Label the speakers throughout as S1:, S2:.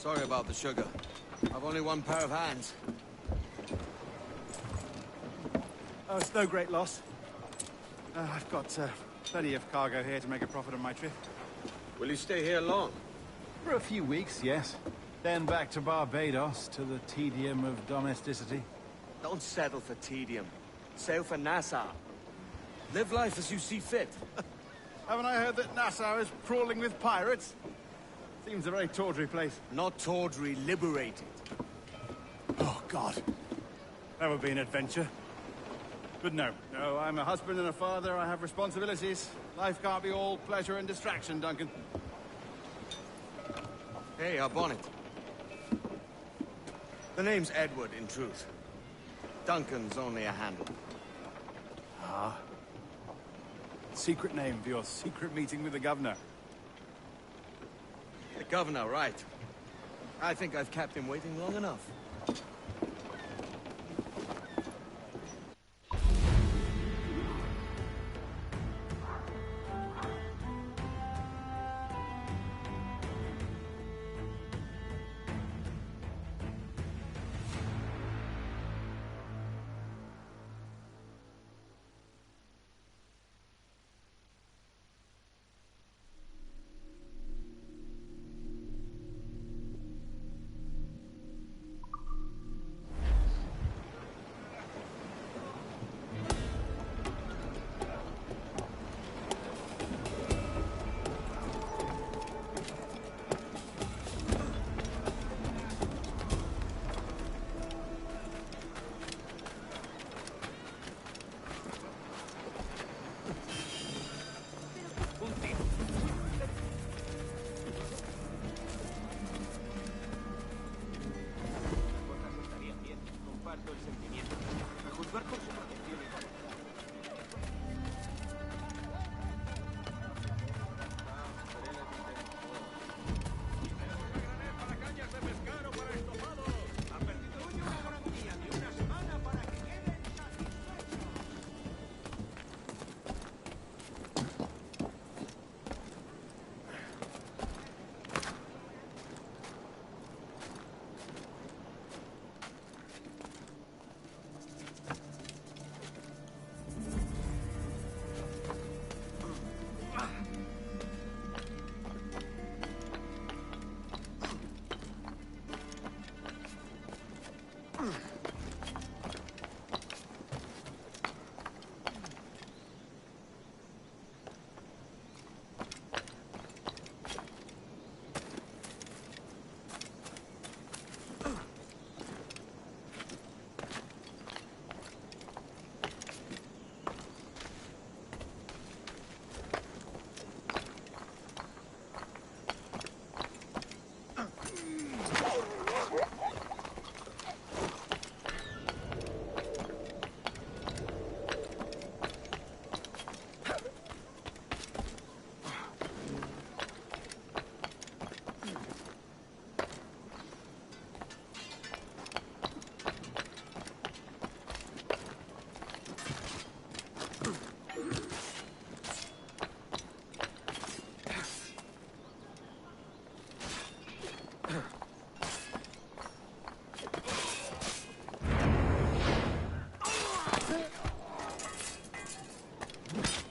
S1: Sorry about the sugar. I've only one pair of hands.
S2: Oh, it's no great loss. I've got plenty of cargo here to make a profit on my trip.
S1: Will you stay here long?
S2: For a few weeks, yes. Then back to Barbados, to the tedium of domesticity.
S1: Don't settle for tedium. Sail for Nassau. Live life as you see fit.
S2: Haven't I heard that Nassau is crawling with pirates? Seems a very tawdry place.
S1: Not tawdry, liberated.
S2: Oh, God. That would be an adventure. But no, I'm a husband and a father. I have responsibilities. Life can't be all pleasure and distraction, Duncan.
S1: Hey, our bonnet. The name's Edward, in truth. Duncan's only a handle.
S2: Ah. Secret name for your secret meeting with the governor.
S1: The governor, right. I think I've kept him waiting long enough.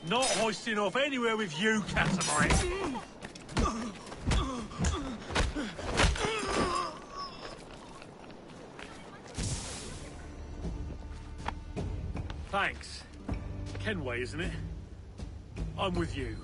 S3: Not hoisting off anywhere with you, Catamaran. Thanks. Kenway, isn't it? I'm with you.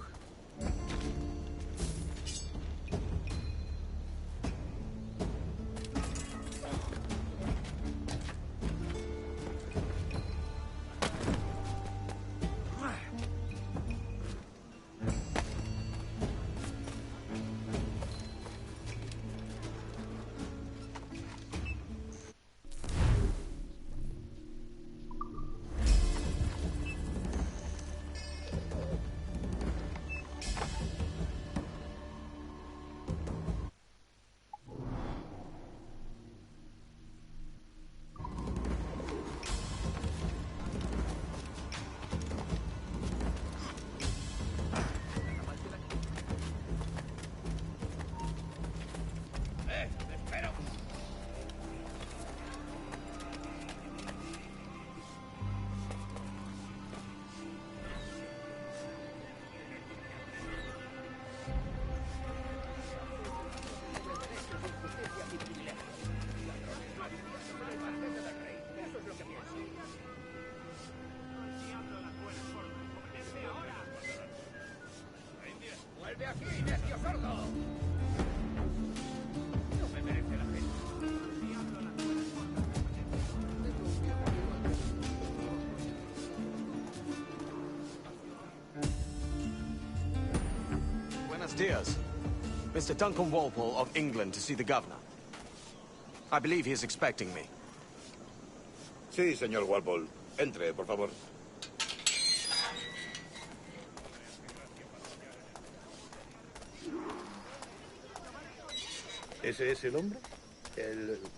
S1: Buenos dias. Mr. Duncan Walpole of England to see the governor. I believe he is expecting me.
S4: Sí, señor Walpole. Entre, por favor. ¿Ese es el hombre?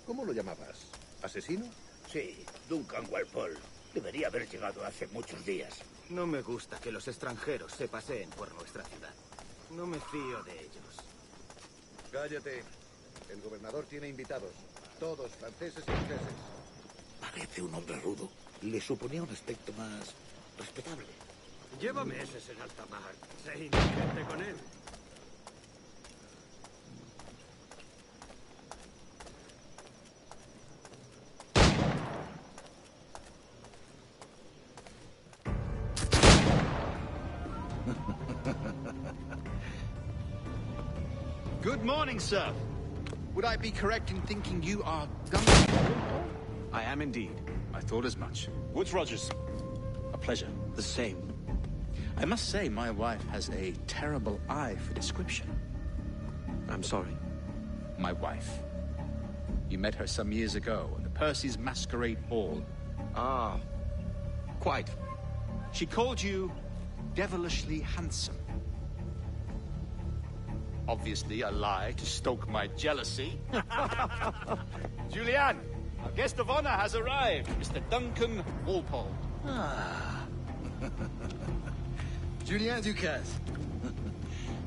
S4: ¿Cómo lo llamabas? ¿Asesino?
S5: Sí, Duncan Walpole. Debería haber llegado hace muchos días.
S6: No me gusta que los extranjeros se paseen por nuestra ciudad. No me fío de ellos.
S4: Cállate. El gobernador tiene invitados. Todos franceses y ingleses.
S5: Parece un hombre rudo. Le suponía un aspecto más respetable.
S6: Lleva meses en alta mar. Sé inocente con él.
S7: Good morning, sir. Would I be correct in thinking you are Duncan?
S1: I am indeed.
S7: I thought as much. Woods Rogers. A pleasure.
S1: The same.
S7: I must say, my wife has a terrible eye for description.
S1: I'm sorry.
S7: My wife. You met her some years ago at the Percy's Masquerade Ball.
S1: Ah, quite.
S7: She called you devilishly handsome. Obviously a lie to stoke my jealousy. Julianne, our guest of honor has arrived, Mr. Duncan Walpole.
S8: Ah. Julien Ducasse.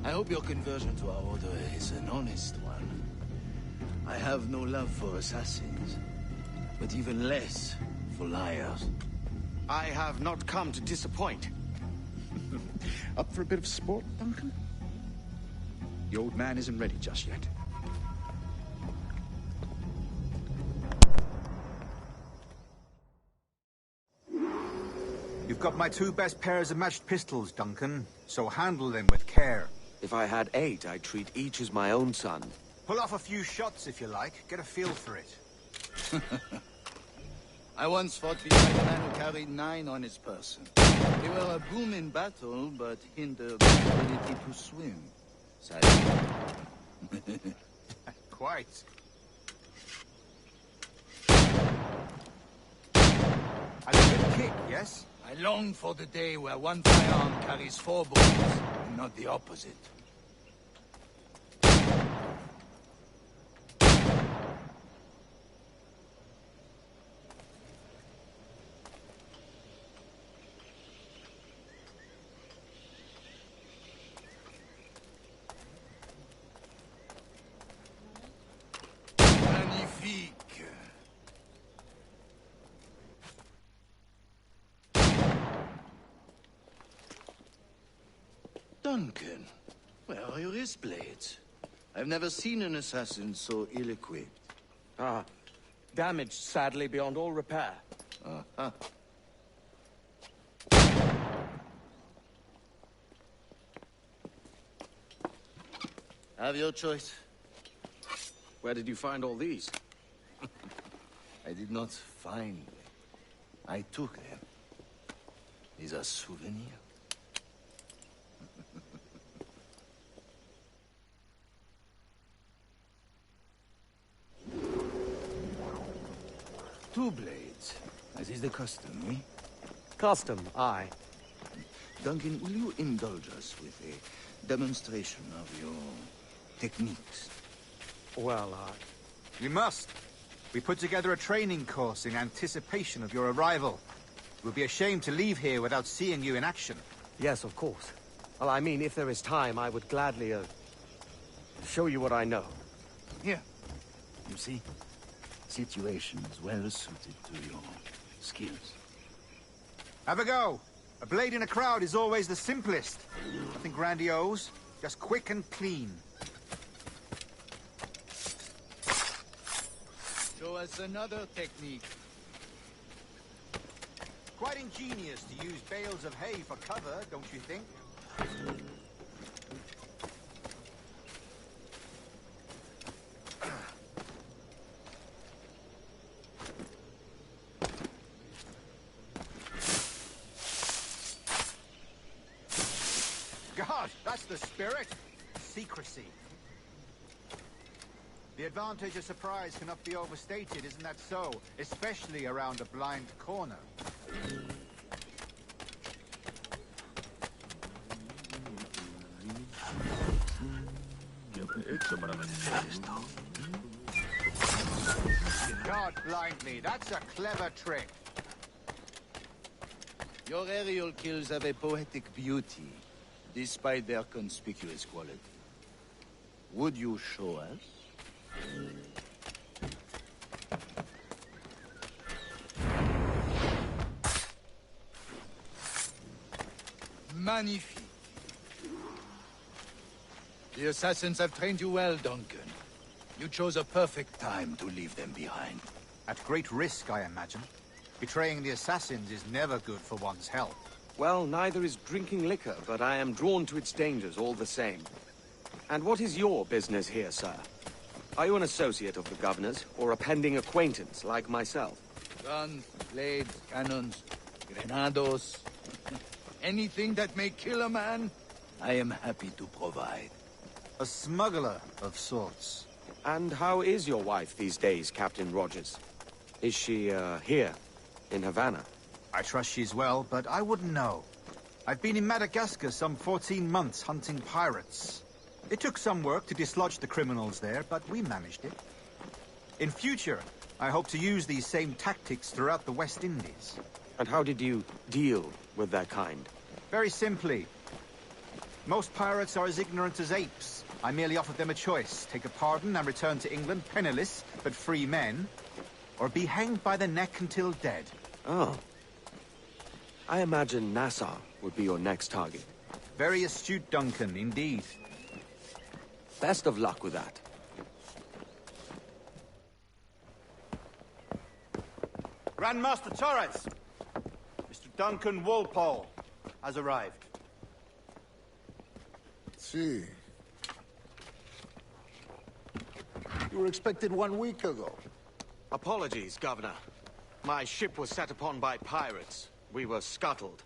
S8: I hope your conversion to our order is an honest one. I have no love for assassins, but even less for liars.
S1: I have not come to disappoint.
S7: Up for a bit of sport, Duncan? The old man isn't ready just yet.
S9: You've got my 2 best pairs of matched pistols, Duncan, so handle them with care.
S1: If I had 8, I'd treat each as my own son.
S9: Pull off a few shots if you like. Get a feel for it.
S8: I once fought beside a man who carried 9 on his person. They were a boom in battle, but hindered the ability to swim. Sadly.
S9: Quite. A good kick, yes?
S8: I long for the day where one firearm carries 4 bullets, and not the opposite. Magnifique. Duncan, where are your wrist blades? I've never seen an assassin so ill-equipped.
S1: Ah, damaged sadly beyond all repair.
S8: Uh-huh. Have your choice.
S1: Where did you find all these?
S8: I did not find them. I took them. These are souvenirs. Two blades, as is the custom, eh?
S1: Custom, aye.
S8: Duncan, will you indulge us with a demonstration of your techniques?
S1: Well,
S9: You must. We put together a training course in anticipation of your arrival. It would be a shame to leave here without seeing you in action.
S1: yes, of course. Well, I mean, if there is time, I would gladly, show you what I know.
S8: Here. You see? Situations well suited to your skills.
S9: Have a go. A blade in a crowd is always the simplest. Nothing grandiose, just quick and clean.
S8: Show us another technique.
S9: Quite ingenious to use bales of hay for cover, don't you think? God, that's the spirit. Secrecy. The advantage of surprise cannot be overstated, isn't that so? Especially around a blind corner. God blind me, that's a clever trick.
S8: Your aerial kills have a poetic beauty, despite their conspicuous quality. Would you show us? Magnifique. The assassins have trained you well, Duncan. You chose a perfect time to leave them behind.
S9: At great risk, I imagine. Betraying the assassins is never good for one's health.
S1: Well, neither is drinking liquor, but I am drawn to its dangers all the same. And what is your business here, sir? Are you an associate of the governor's, or a pending acquaintance like myself?
S8: Guns, blades, cannons, grenados. Anything that may kill a man, I am happy to provide.
S9: A smuggler of sorts.
S1: And how is your wife these days, Captain Rogers? Is she, here, in Havana?
S9: I trust she's well, but I wouldn't know. I've been in Madagascar some 14 months hunting pirates. It took some work to dislodge the criminals there, but we managed it. In future, I hope to use these same tactics throughout the West Indies.
S1: And how did you deal with their kind?
S9: Very simply. Most pirates are as ignorant as apes. I merely offered them a choice. Take a pardon and return to England penniless, but free men. Or be hanged by the neck until dead.
S1: Oh. I imagine Nassau would be your next target.
S9: Very astute, Duncan, indeed.
S1: Best of luck with that.
S2: Grand Master Torres! Mr. Duncan Walpole has arrived.
S5: See. You were expected 1 week ago.
S1: Apologies, Governor. My ship was set upon by pirates. We were scuttled.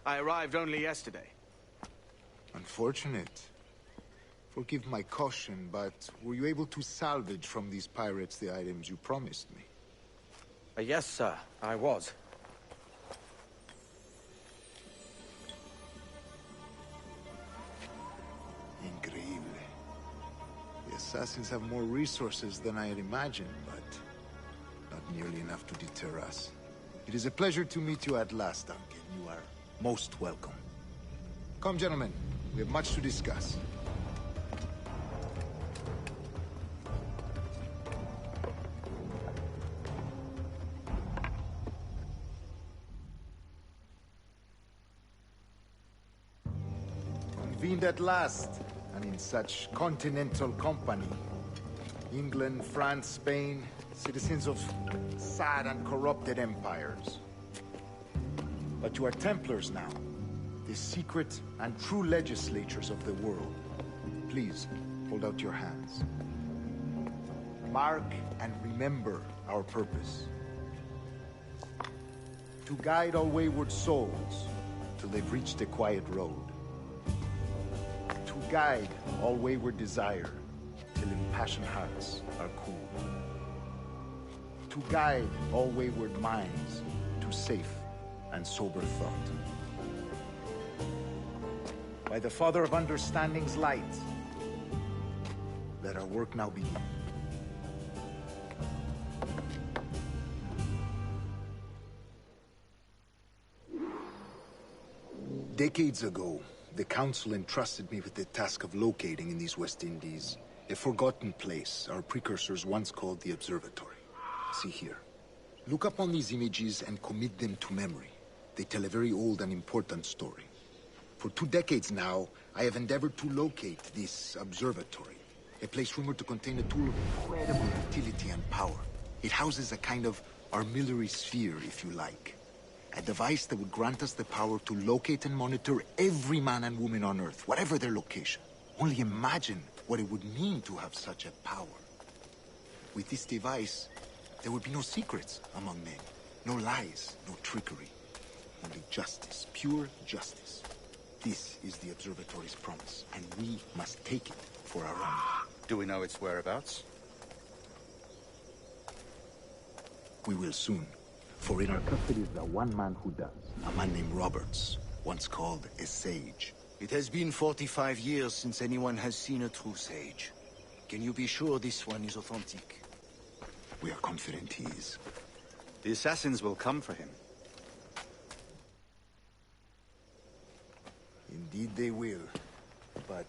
S1: I arrived only yesterday.
S5: Unfortunate. Forgive my caution, but were you able to salvage from these pirates the items you promised me?
S1: Yes, sir, I was.
S5: Increíble. The assassins have more resources than I had imagined, but not nearly enough to deter us. It is a pleasure to meet you at last, Duncan. You are most welcome. Come, gentlemen. We have much to discuss. Convened at last, and in such continental company. England, France, Spain, citizens of sad and corrupted empires. But you are Templars now, the secret and true legislators of the world. Please, hold out your hands. Mark and remember our purpose. To guide all wayward souls till they've reached the quiet road. To guide all wayward desire till impassioned hearts are cool. To guide all wayward minds to safe and sober thought. By the Father of Understanding's light, let our work now begin. Decades ago, the Council entrusted me with the task of locating in these West Indies a forgotten place our precursors once called the Observatory. See here. Look upon these images and commit them to memory. They tell a very old and important story. For 2 decades now, I have endeavored to locate this observatory, a place rumored to contain a tool of incredible utility and power. It houses a kind of armillary sphere, if you like. A device that would grant us the power to locate and monitor every man and woman on Earth, whatever their location. Only imagine what it would mean to have such a power. With this device, there would be no secrets among men, no lies, no trickery. Only justice, pure justice. This is the Observatory's promise, and we must take it for our own.
S7: Do we know its whereabouts?
S5: We will soon. For in our custody is the one man who does. A man named Roberts, once called a sage.
S8: It has been 45 years since anyone has seen a true sage. Can you be sure this one is authentic?
S5: We are confident he is.
S7: The assassins will come for him.
S5: Indeed they will. But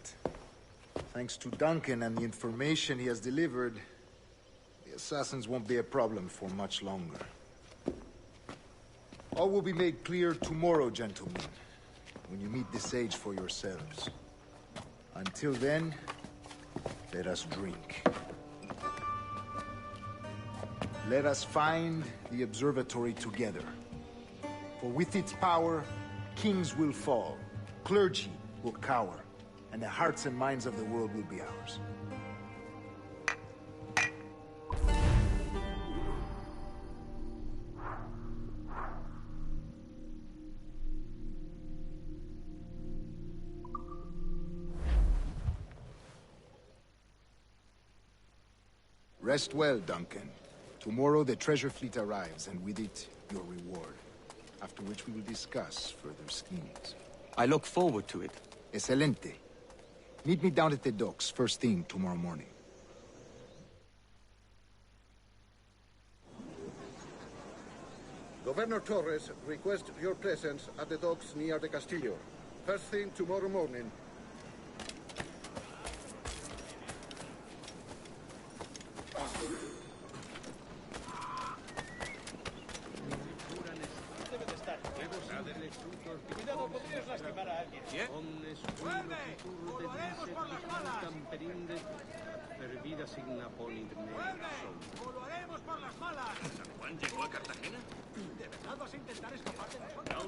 S5: thanks to Duncan and the information he has delivered, the assassins won't be a problem for much longer. All will be made clear tomorrow, gentlemen, when you meet the sage for yourselves. Until then, let us drink. Let us find the observatory together. For with its power, kings will fall, clergy will cower, and the hearts and minds of the world will be ours. Rest well, Duncan. Tomorrow the treasure fleet arrives, and with it, your reward. After which we will discuss further schemes.
S1: I look forward to it.
S5: Excelente. Meet me down at the docks first thing tomorrow morning.
S4: Governor Torres requests your presence at the docks near the Castillo. First thing tomorrow morning.
S6: ¿Juan llegó a Cartagena? ¿De verdad vas a intentar escapar de nosotros?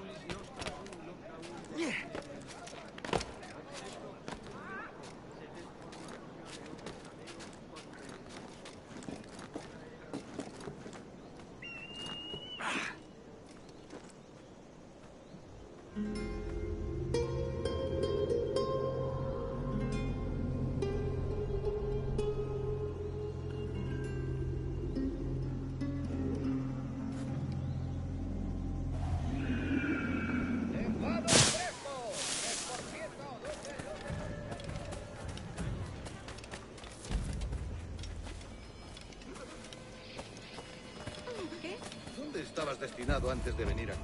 S4: ¿Dónde estabas destinado antes de venir aquí?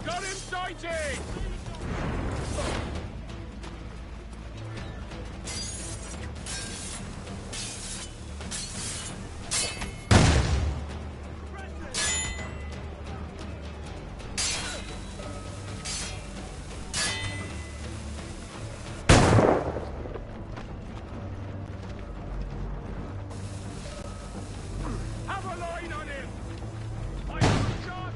S3: Got him sighted! Have a line on him! I have a shot!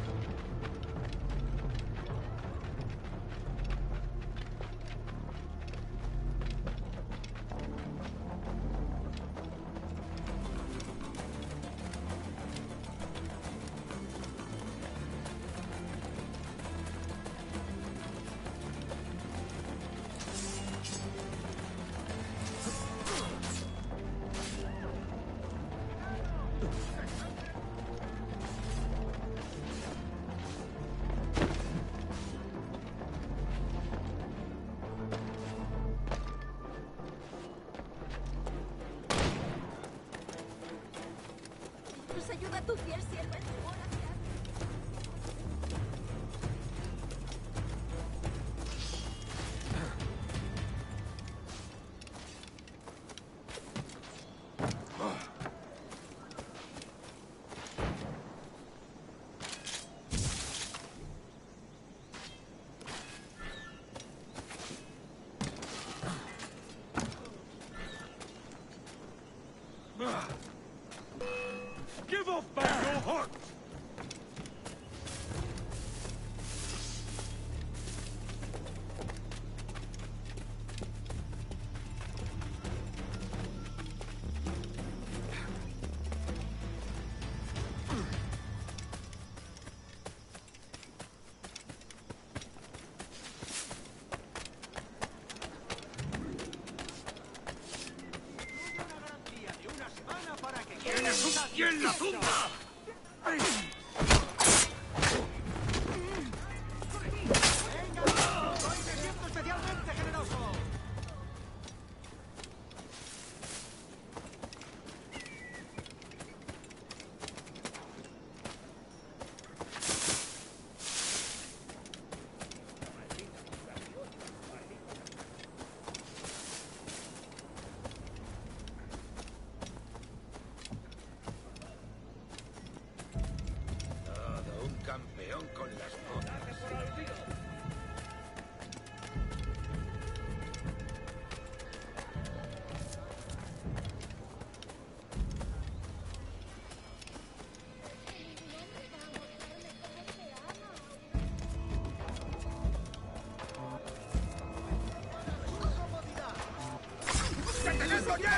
S4: atacando ya!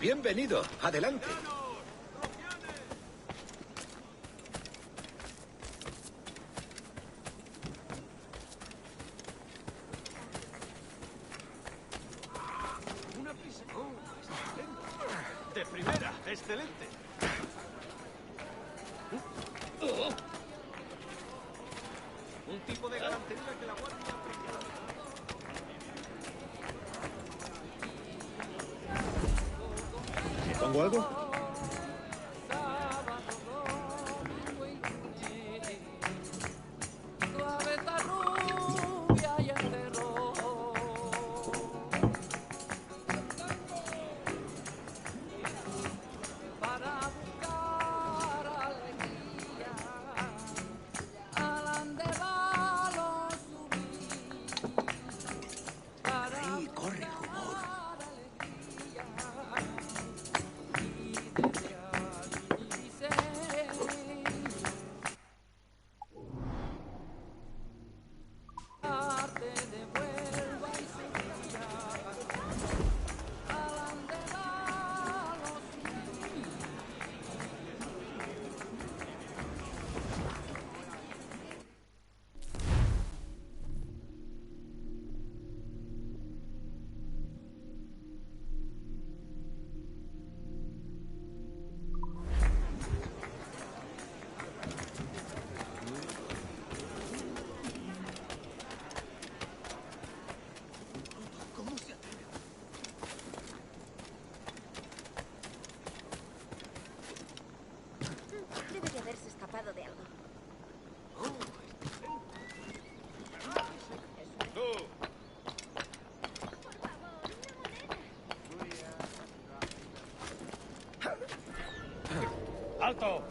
S6: Bienvenido. Adelante.
S3: Una prisa. Oh, estupendo. De primera. Excelente. Un tipo de galantería que la guardia aprecia.
S5: ¿Pongo algo?
S10: Debe de haberse escapado de algo.
S3: ¡Alto!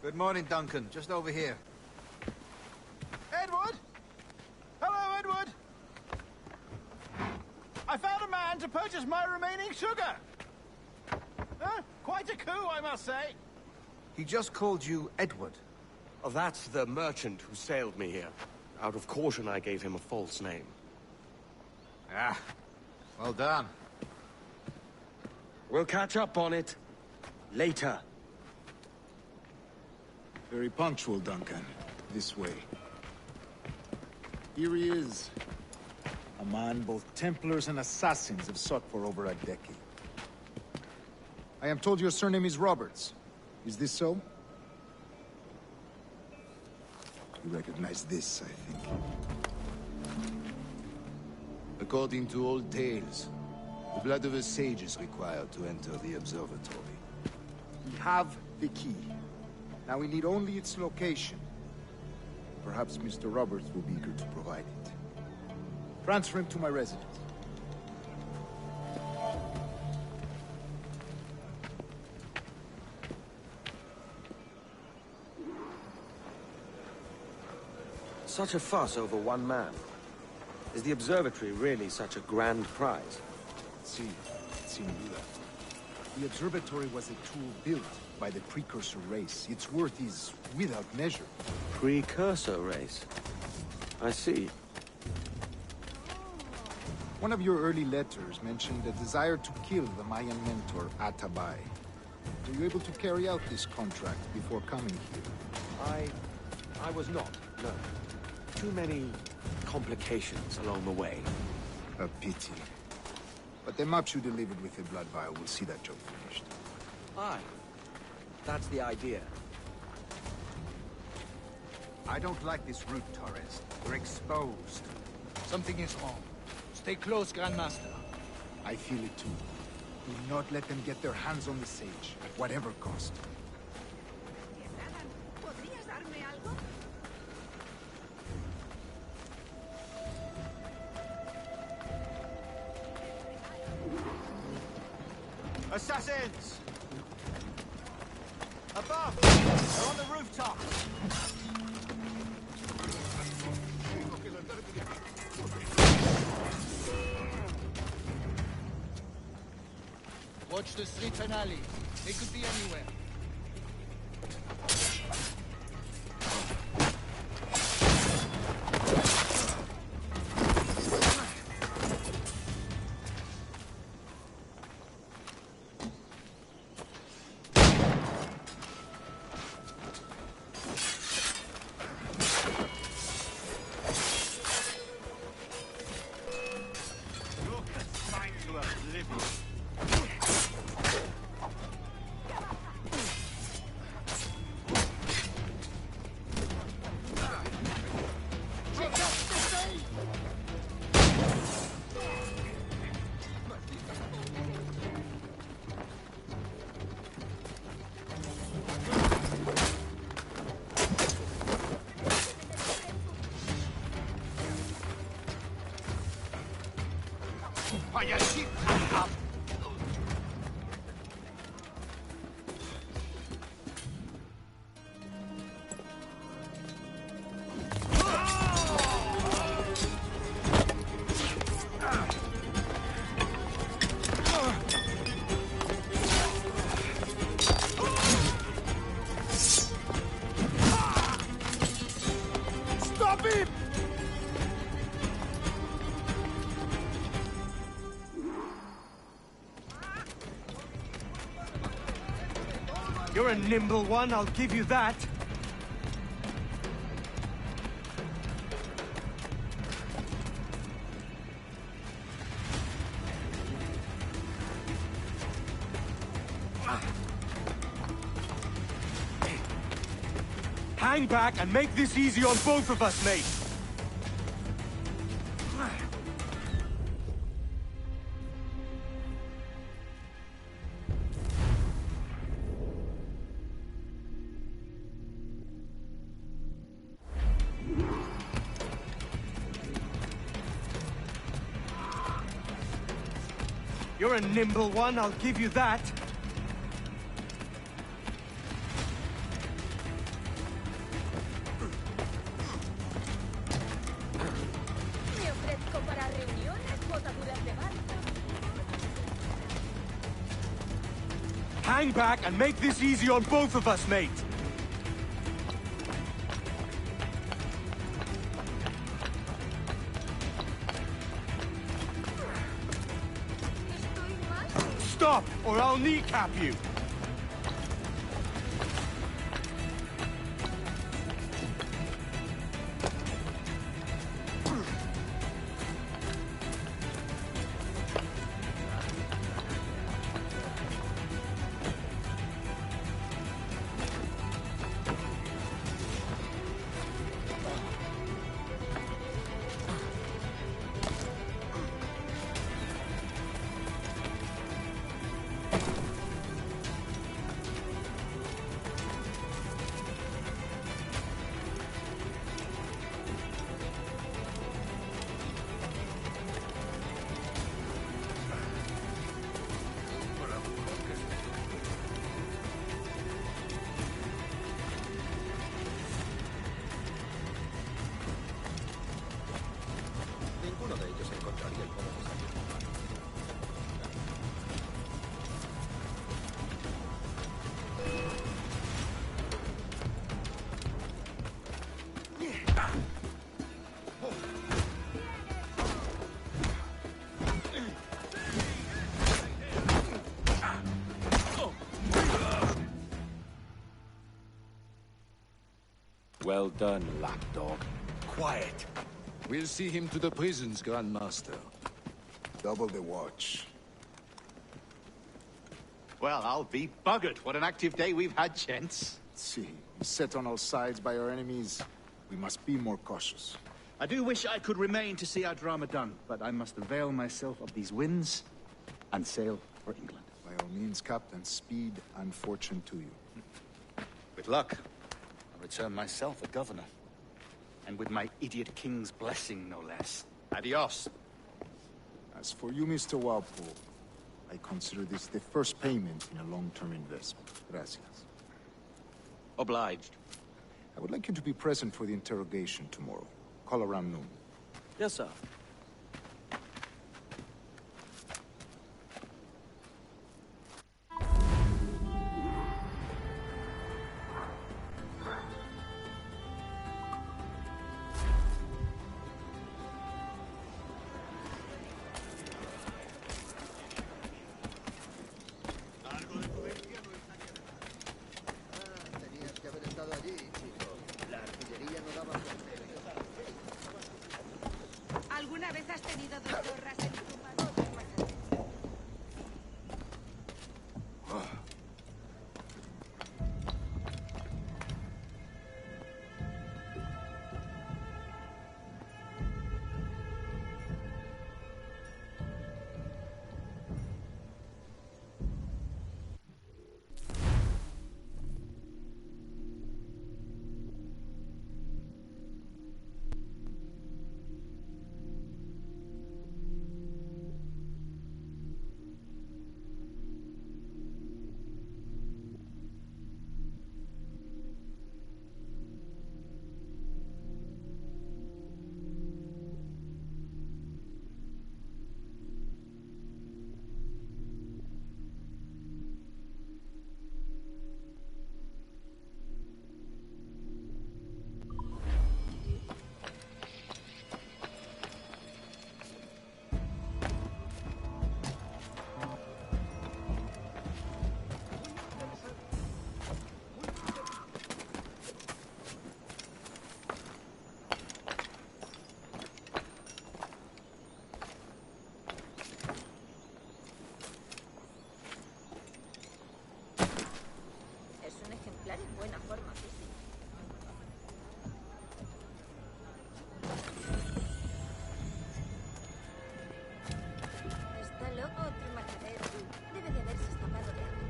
S9: Good morning, Duncan. Just over here.
S2: Edward? Hello, Edward! I found a man to purchase my remaining sugar! Huh? Quite a coup, I must say.
S9: He just called you Edward.
S1: Oh, that's the merchant who sailed me here. Out of caution, I gave him a false name.
S9: Ah, well done.
S1: We'll catch up on it later.
S5: Very punctual, Duncan. This way. Here he is. A man both Templars and Assassins have sought for over a decade. I am told your surname is Roberts. Is this so? You recognize this, I think.
S8: According to old tales, the blood of a sage is required to enter the observatory.
S5: We have the key. Now we need only its location. Perhaps Mr. Roberts will be eager to provide it. Transfer him to my residence.
S1: Such a fuss over one man. Is the observatory really such a grand prize?
S5: See, do that. The observatory was a tool built by the precursor race. Its worth is without measure.
S1: Precursor race? I see.
S5: One of your early letters mentioned a desire to kill the Mayan mentor, Atabay. Were you able to carry out this contract before coming here?
S1: I was not, no. Too many complications along the way.
S5: A pity. But the maps you delivered with the blood vial will see that job finished.
S1: Aye. That's the idea.
S9: I don't like this route, Torres. We're exposed.
S8: Something is wrong. Stay close, Grandmaster.
S5: I feel it too. Do not let them get their hands on the sage, at whatever cost.
S10: ¿Podrías darme algo?
S9: Assassins! Above! They're on the rooftop!
S8: Watch the streets and alleys. They could be anywhere.
S1: You're a nimble one, I'll give you that. Hang back and make this easy on both of us, mate. You're a nimble one, I'll give you that.
S10: Me ofrezco para reuniones, botaduras de barco.
S1: Hang back and make this easy on both of us, mate. Stop, or I'll kneecap you.
S11: Well done, lapdog.
S7: Quiet. We'll see him to the prisons, Grandmaster.
S5: Double the watch.
S9: Well, I'll be buggered. What an active day we've had, gents.
S5: See, set on all sides by our enemies. We must be more cautious.
S9: I do wish I could remain to see our drama done, but I must avail myself of these winds and sail for England.
S5: By all means, Captain, speed and fortune to you.
S9: With luck, I'll return myself a governor. And with my idiot king's blessing, no less. Adios.
S5: As for you, Mr. Walpole, I consider this the first payment in a long-term investment. Gracias.
S1: Obliged.
S5: I would like you to be present for the interrogation tomorrow. Call around noon.
S1: Yes, sir.
S10: ¿Alguna vez has tenido dos gorras en tu mano? En buena forma física. ¿Está loco o te mataré? Debe de haberse escapado de algo.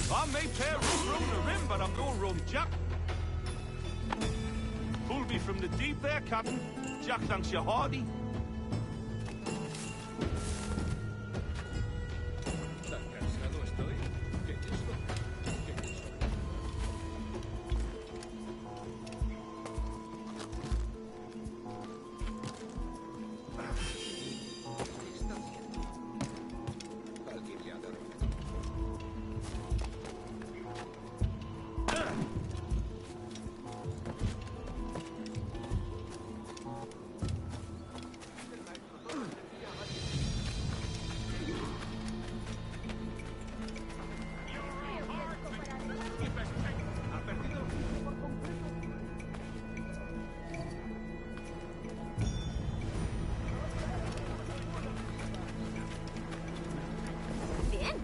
S3: I may tear run the rim, but I'm no run Jack. Pull me from the deep there, Captain. Jack thanks you hardy.
S7: Tan cansado estoy. ¿Qué es esto? ¿Qué es esto? ¿Qué está haciendo? Alguien le ha dado.
S10: Bien.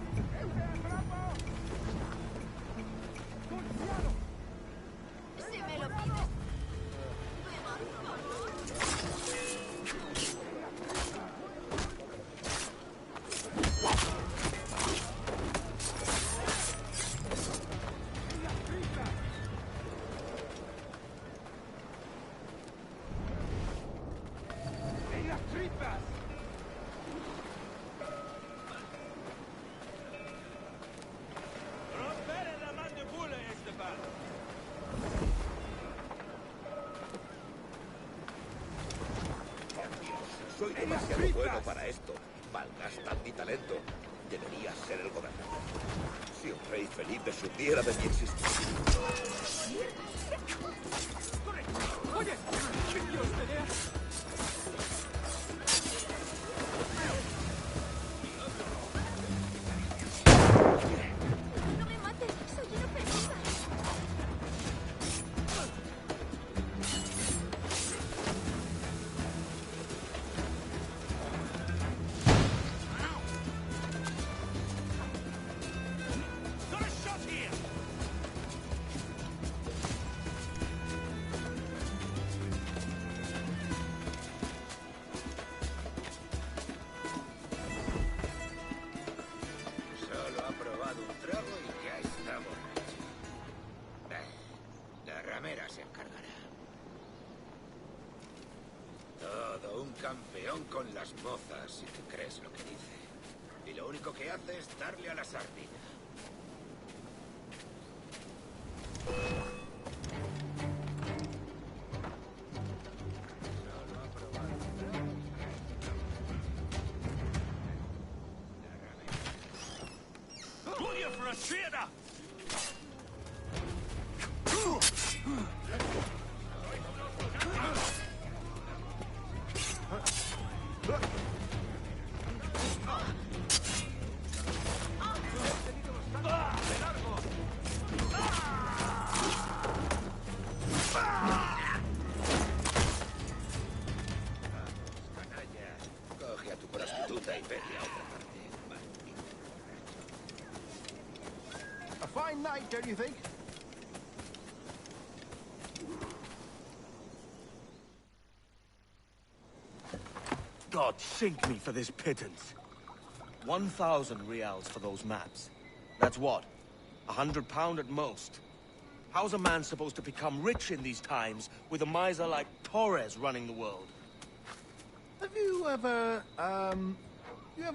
S10: Si me lo pides.
S4: demasiado bueno para esto. Malgastas mi talento. Deberías ser el gobernador. Si un rey Felipe supiera de mi existencia.
S2: ¡Oye! ¡Dios te vea!
S10: No me mates, soy inofensiva.
S3: Got a shot here!
S6: Solo ha probado un trago y ya está borracho. La ramera se encargará. Todo un campeón con las mozas, si te crees lo que dice. Y lo único que hace es darle a la sardina. Solo ha probado un trago y ya está borracho.
S3: Put you for a traitor!
S6: Canalla, coge a tu prostituta y vete a otra parte.
S2: A fine night, don't you think?
S1: God sink me for this pittance. 1,000 reals for those maps. That's what? £100 at most. How's a man supposed to become rich in these times with a miser like Torres running the world?
S2: Have you ever,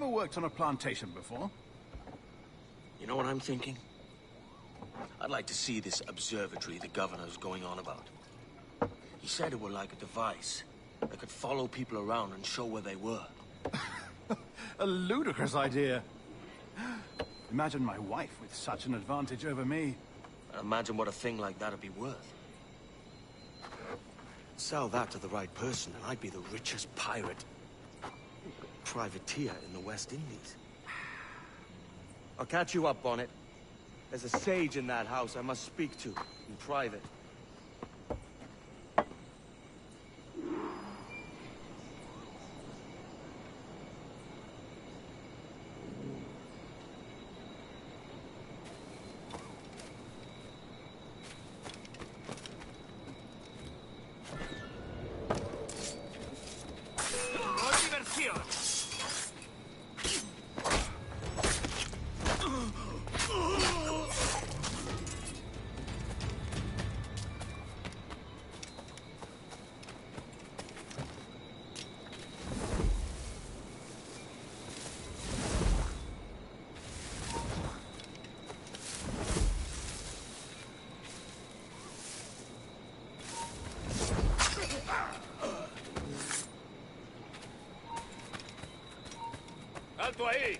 S2: worked on a plantation before?
S1: You know what I'm thinking? I'd like to see this observatory the governor's going on about. He said it were like a device that could follow people around and show where they were.
S2: A ludicrous idea. Imagine my wife with such an advantage over me.
S1: And imagine what a thing like that'd be worth. Sell that to the right person and I'd be the richest pirate. Privateer in the West Indies. I'll catch you up on it. There's a sage in that house I must speak to in private.
S3: ¡Alto ahí!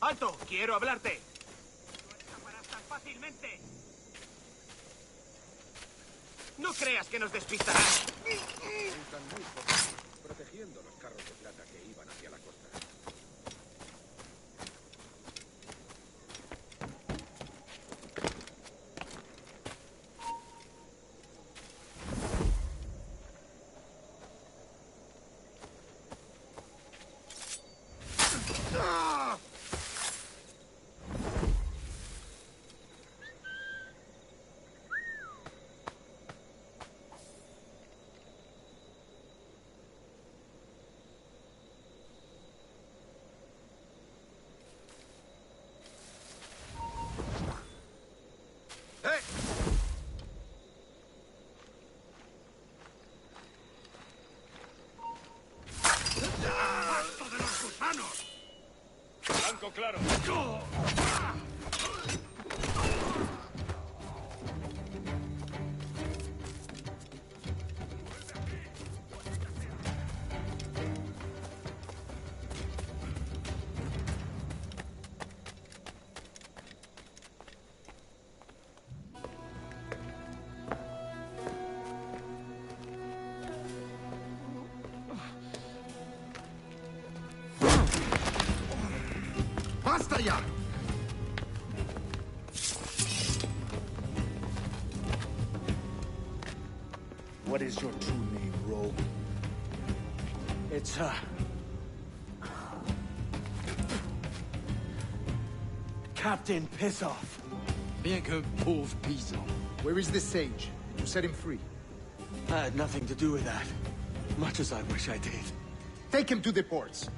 S6: ¡Alto! ¡Quiero hablarte! ¡No escaparás tan fácilmente! ¡No creas que nos despistarás!
S4: Están muy pocos, protegiendo los carros de plata que iban hacia la costa.
S3: ¡Pasto de los gusanos!
S4: ¡Blanco claro!
S5: ¡Basta ya! What is your true name, rogue?
S1: It's, Captain Pissoff.
S8: Bien que pauvre paysan.
S5: Where is the sage? Did you set him free?
S1: I had nothing to do with that. Much as I wish I did.
S5: Take him to the ports.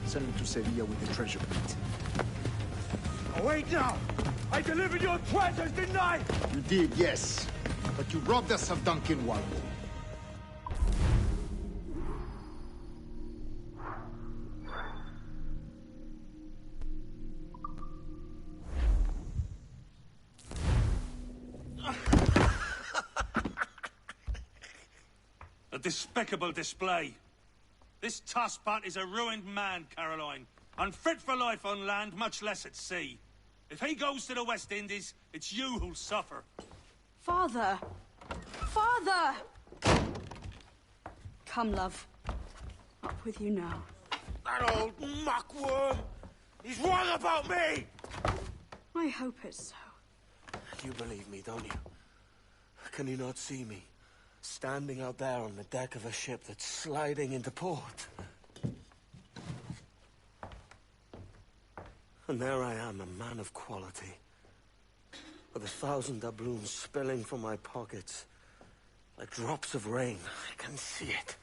S5: Send him to Sevilla with the treasure plate.
S3: Oh, wait now! I delivered your treasures, didn't I?
S5: You did, yes. But you robbed us of Duncan Walpole.
S3: A despicable display. This Tosspot is a ruined man, Caroline. Unfit for life on land, much less at sea. If he goes to the West Indies, it's you who'll suffer.
S11: Father! Father! Come, love. Up with you now.
S6: That old muckworm! He's wrong about me!
S11: I hope it's so.
S1: You believe me, don't you? Can you not see me? Standing out there on the deck of a ship that's sliding into port. And there I am, a man of quality. With 1,000 doubloons spilling from my pockets. Like drops of rain. I can see it.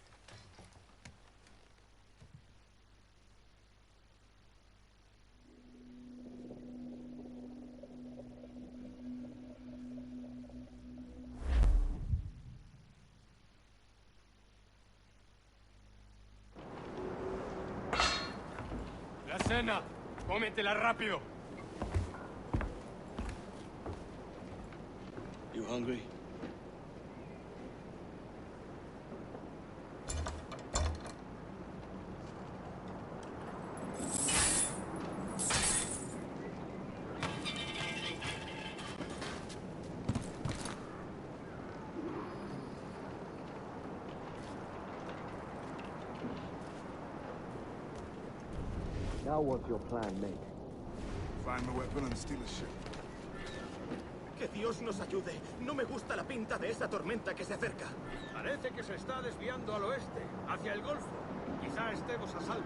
S3: La cena. Cómetela rápido.
S1: You hungry? Now what's your plan, mate?
S7: Find my weapon and steal a ship.
S6: Que Dios nos ayude. No me gusta la pinta de esa tormenta que se acerca.
S4: Parece que se está desviando al oeste, hacia el Golfo. Quizá estemos a salvo.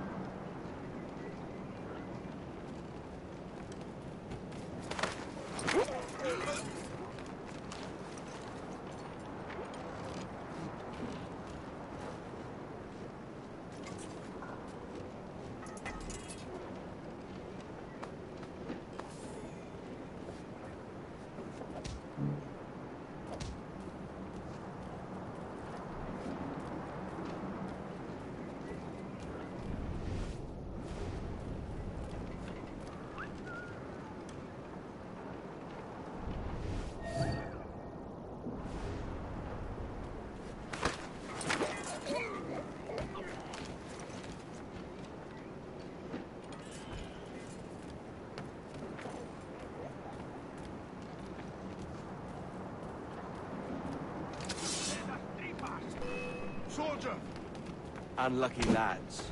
S1: Unlucky lads.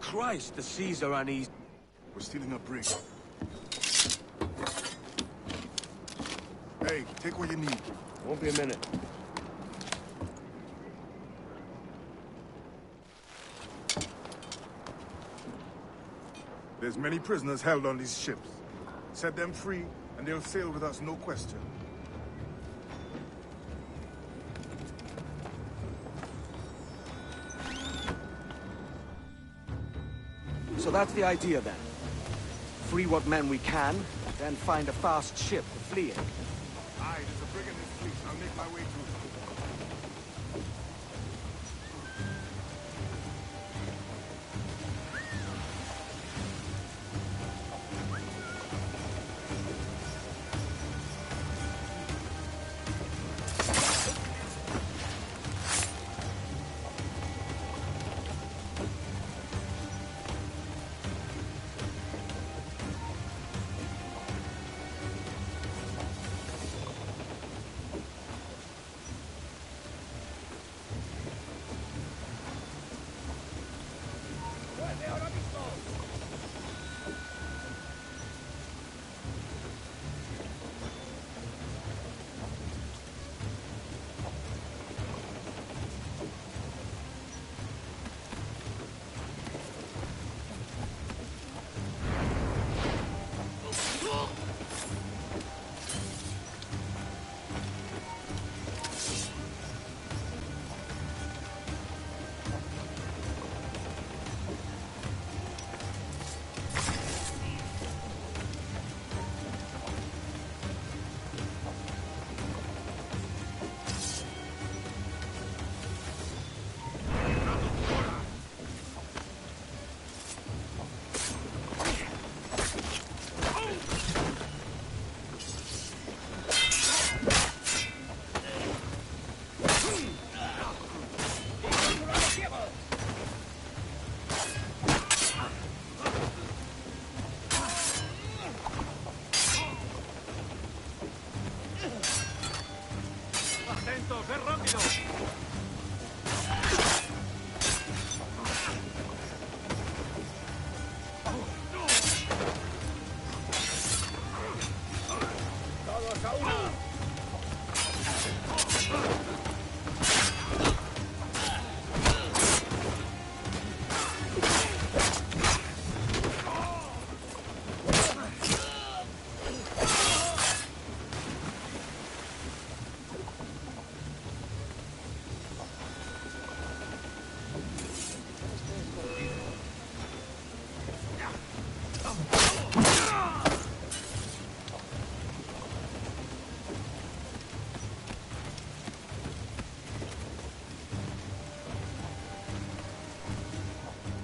S1: Christ, the seas are uneasy.
S12: We're stealing a brig. Hey, take what you need.
S1: Won't be a minute.
S12: There's many prisoners held on these ships. Set them free, and they'll sail with us, no question.
S1: So that's the idea then. Free what men we can, then find a fast ship to flee in.
S12: Aye, there's a brig in this fleet. I'll make my way to it.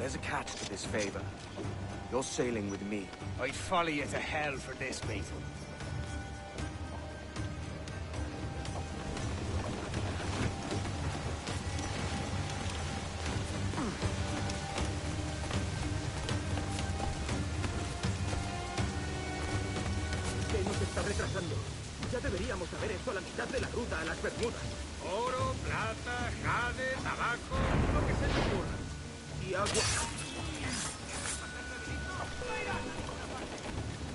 S1: There's a catch to this favor. You're sailing with me.
S4: I'd follow you to hell for this, mate.
S13: ¿Qué nos está retrasando? Ya deberíamos haber hecho la mitad de la ruta a las Bermudas. Oro, plata, jade, tabaco, lo que se te ocurra. Y agua.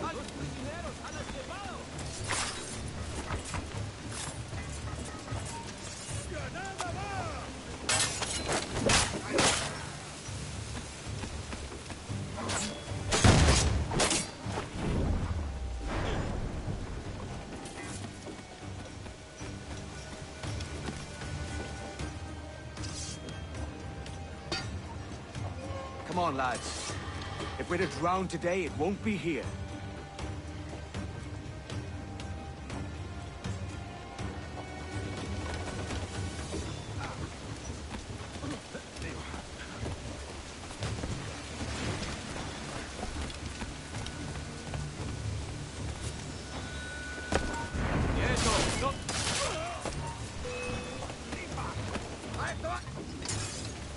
S13: ¡A los prisioneros! ¡A los llevados! ¡Granada va!
S1: Come on, lads. If we're to drown today, it won't be here.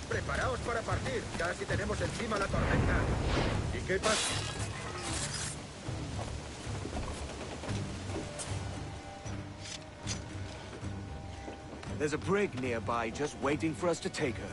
S13: Preparaos
S6: para partir. Casi tenemos encima la tormenta. ¿Y qué pasa?
S1: There's a brig nearby just waiting for us to take her.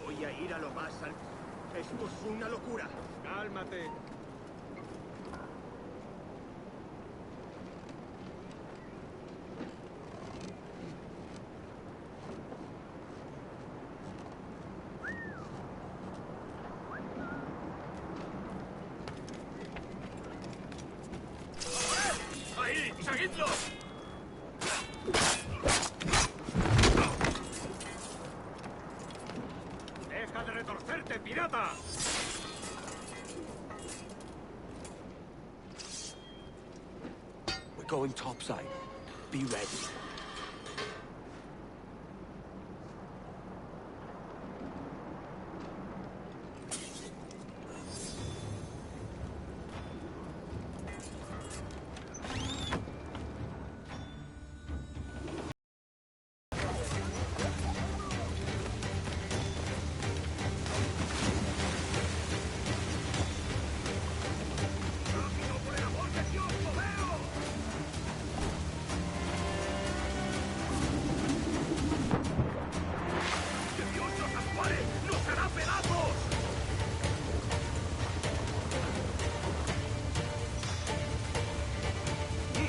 S13: Voy a ir a lo más alto. Esto es una locura. Cálmate.
S6: ¡Ahí! ¡Seguidlo!
S13: ¡Deja de retorcerte, pirata!
S1: We're going topside. Be ready.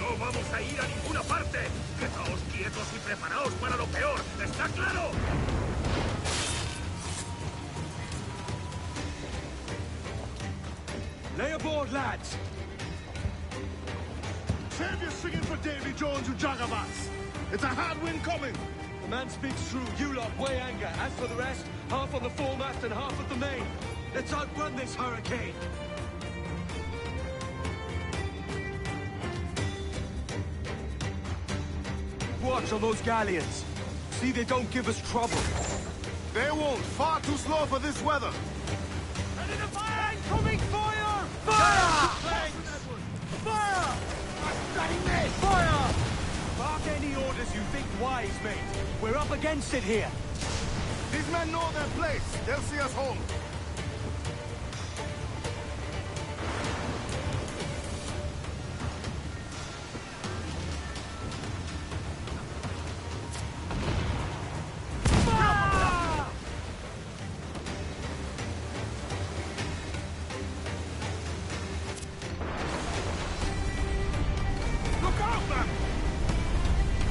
S6: ¡No vamos a ir a ninguna parte! ¡Quedaos quietos y preparaos para lo peor! ¿Está claro?
S1: Lay aboard, lads!
S12: Save your singing for Davy Jones, you jagabats! It's a hard wind coming!
S1: The man speaks true. You lot weigh anchor. As for the rest, half on the foremast and half at the main. Let's outrun this hurricane! Watch on those galleons. See they don't give us trouble.
S12: They won't. Far too slow for this weather.
S1: Ready to fire! Incoming fire! Fire! Fire! Fire! Bark any orders you think wise, mate. We're up against it here.
S12: These men know their place. They'll see us home.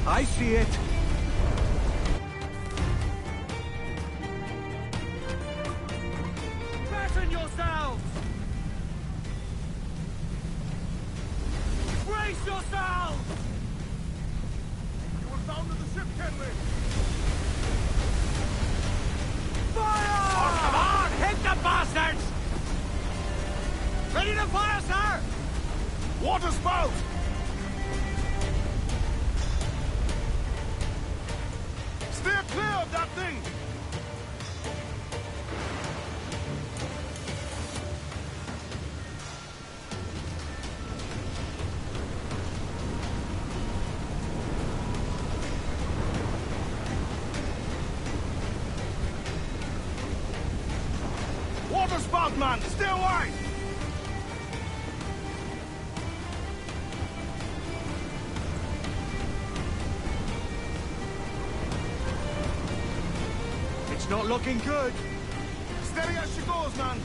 S1: I see it. Fasten yourselves! Brace yourselves!
S12: You were bound to the ship, Kenway.
S1: Fire! Oh, come on! Hit the bastards! Ready to fire, sir!
S12: Water spout! Steer clear of that thing! Water spout, man! Stay wide!
S1: It's not looking good.
S12: Steady as she goes, man!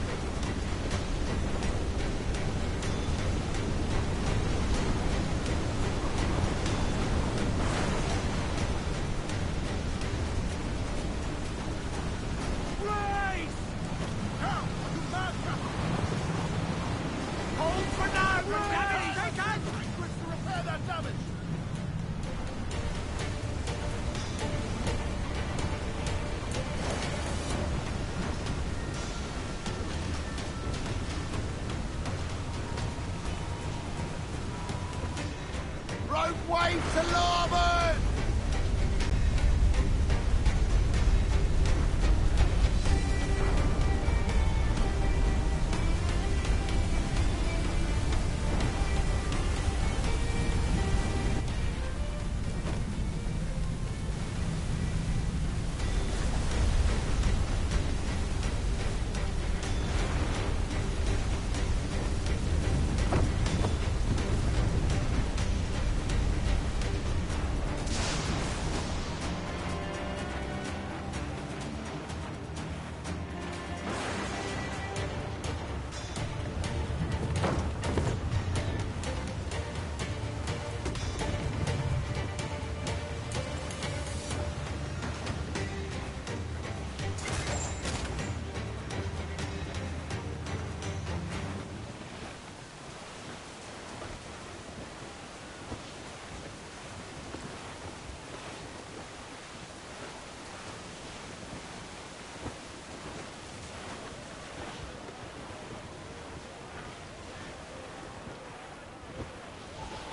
S12: Rogue wave to larboard!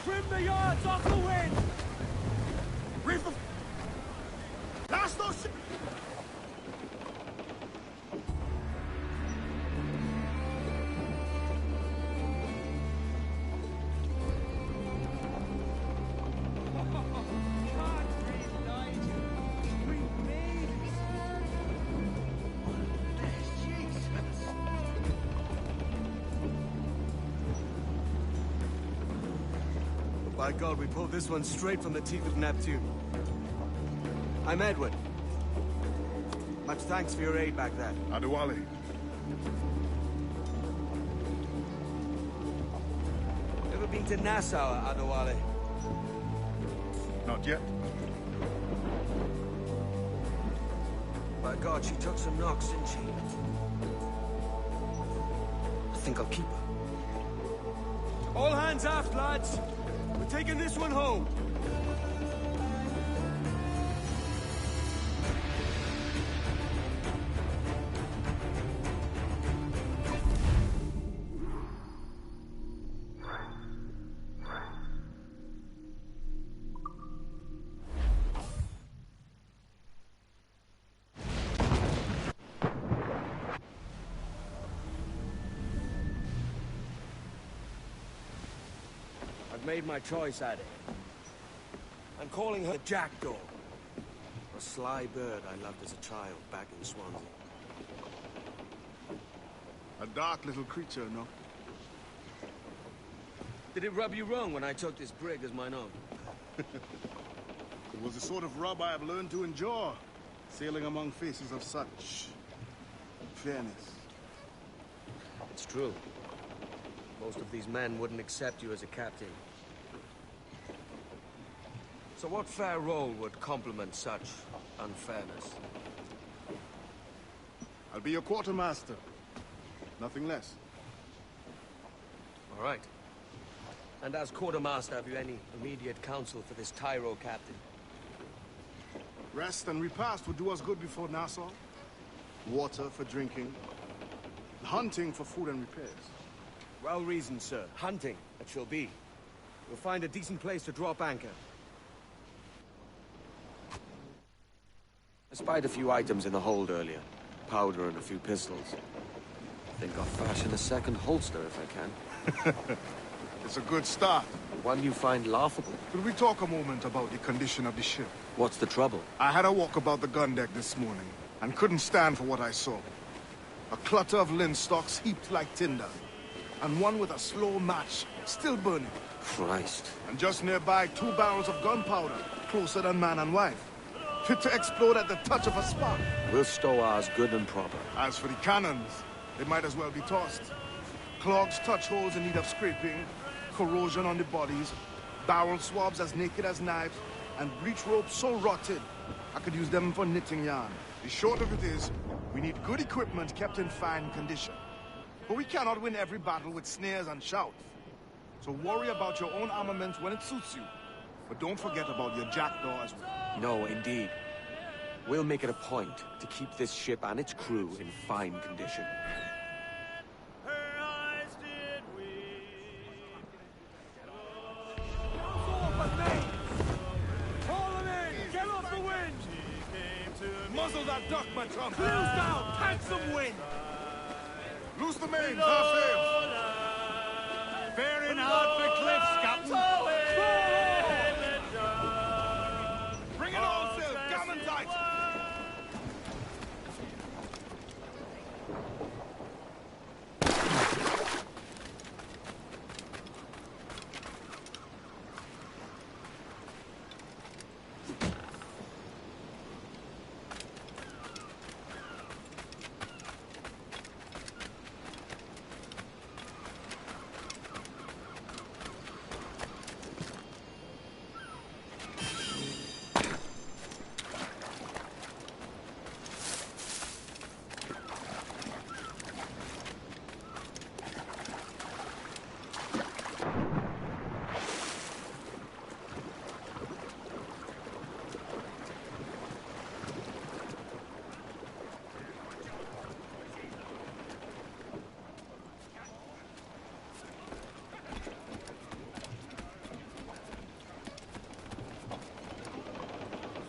S13: Trim the yards off the wind!
S12: Reef the... Blast those ships!
S1: By God, we pulled this one straight from the teeth of Neptune. I'm Edward. Much thanks for your aid back then.
S12: Adewale.
S1: Ever been to Nassau, Adewale?
S12: Not yet.
S1: By God, she took some knocks, didn't she? I think I'll keep her. All hands aft, lads! We're taking this one home. I've made my choice, Addy. I'm calling her the Jackdaw. A sly bird I loved as a child back in Swansea.
S12: A dark little creature, no?
S1: Did it rub you wrong when I took this brig as mine own?
S12: It was the sort of rub I have learned to endure, sailing among faces of such fairness.
S1: It's true. Most of these men wouldn't accept you as a captain. So what fair role would complement such unfairness?
S12: I'll be your quartermaster. Nothing less.
S1: All right. And as quartermaster, have you any immediate counsel for this Tyro captain?
S12: Rest and repast would do us good before Nassau. Water for drinking. Hunting for food and repairs.
S1: Well reasoned, sir. Hunting, it shall be. We'll find a decent place to drop anchor. I spied a few items in the hold earlier. Powder and a few pistols. I think I'll fashion a second holster if I can.
S12: It's a good start.
S1: One you find laughable.
S12: Could we talk a moment about the condition of the ship?
S1: What's the trouble?
S12: I had a walk about the gun deck this morning, and couldn't stand for what I saw. A clutter of linstocks heaped like tinder, and one with a slow match, still burning.
S1: Christ.
S12: And just nearby, 2 barrels of gunpowder, closer than man and wife. Fit to explode at the touch of a spark.
S1: We'll stow ours good and proper.
S12: As for the cannons, they might as well be tossed. Clogs, touch holes in need of scraping, corrosion on the bodies, barrel swabs as naked as knives, and breech ropes so rotted, I could use them for knitting yarn. The short of it is, we need good equipment kept in fine condition. But we cannot win every battle with snares and shouts. So worry about your own armament when it suits you. But don't forget about your jackdaw as well.
S1: No, indeed. We'll make it a point to keep this ship and its crew in fine condition.
S13: Council for
S12: Muzzle that duck, my chum!
S13: Close down! Catch some wind!
S12: Loose the main, half sails!
S2: Bearing hard for cliffs, Captain!
S12: Bring it all sail, gammon tight!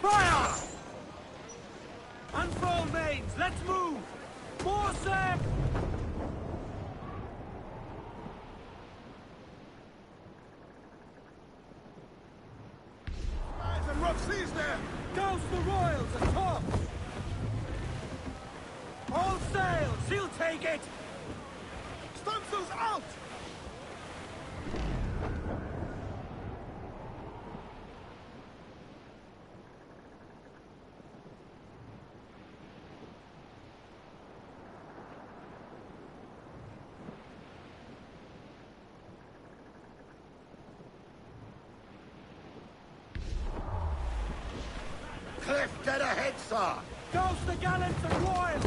S13: Fire! Unfold mains, let's move! More sail!
S12: Some rough seas there!
S13: Douse the royals atop! All sail! She'll take it!
S12: Stunsails out!
S4: Cliff dead ahead, sir!
S13: Douse the gallants and royals!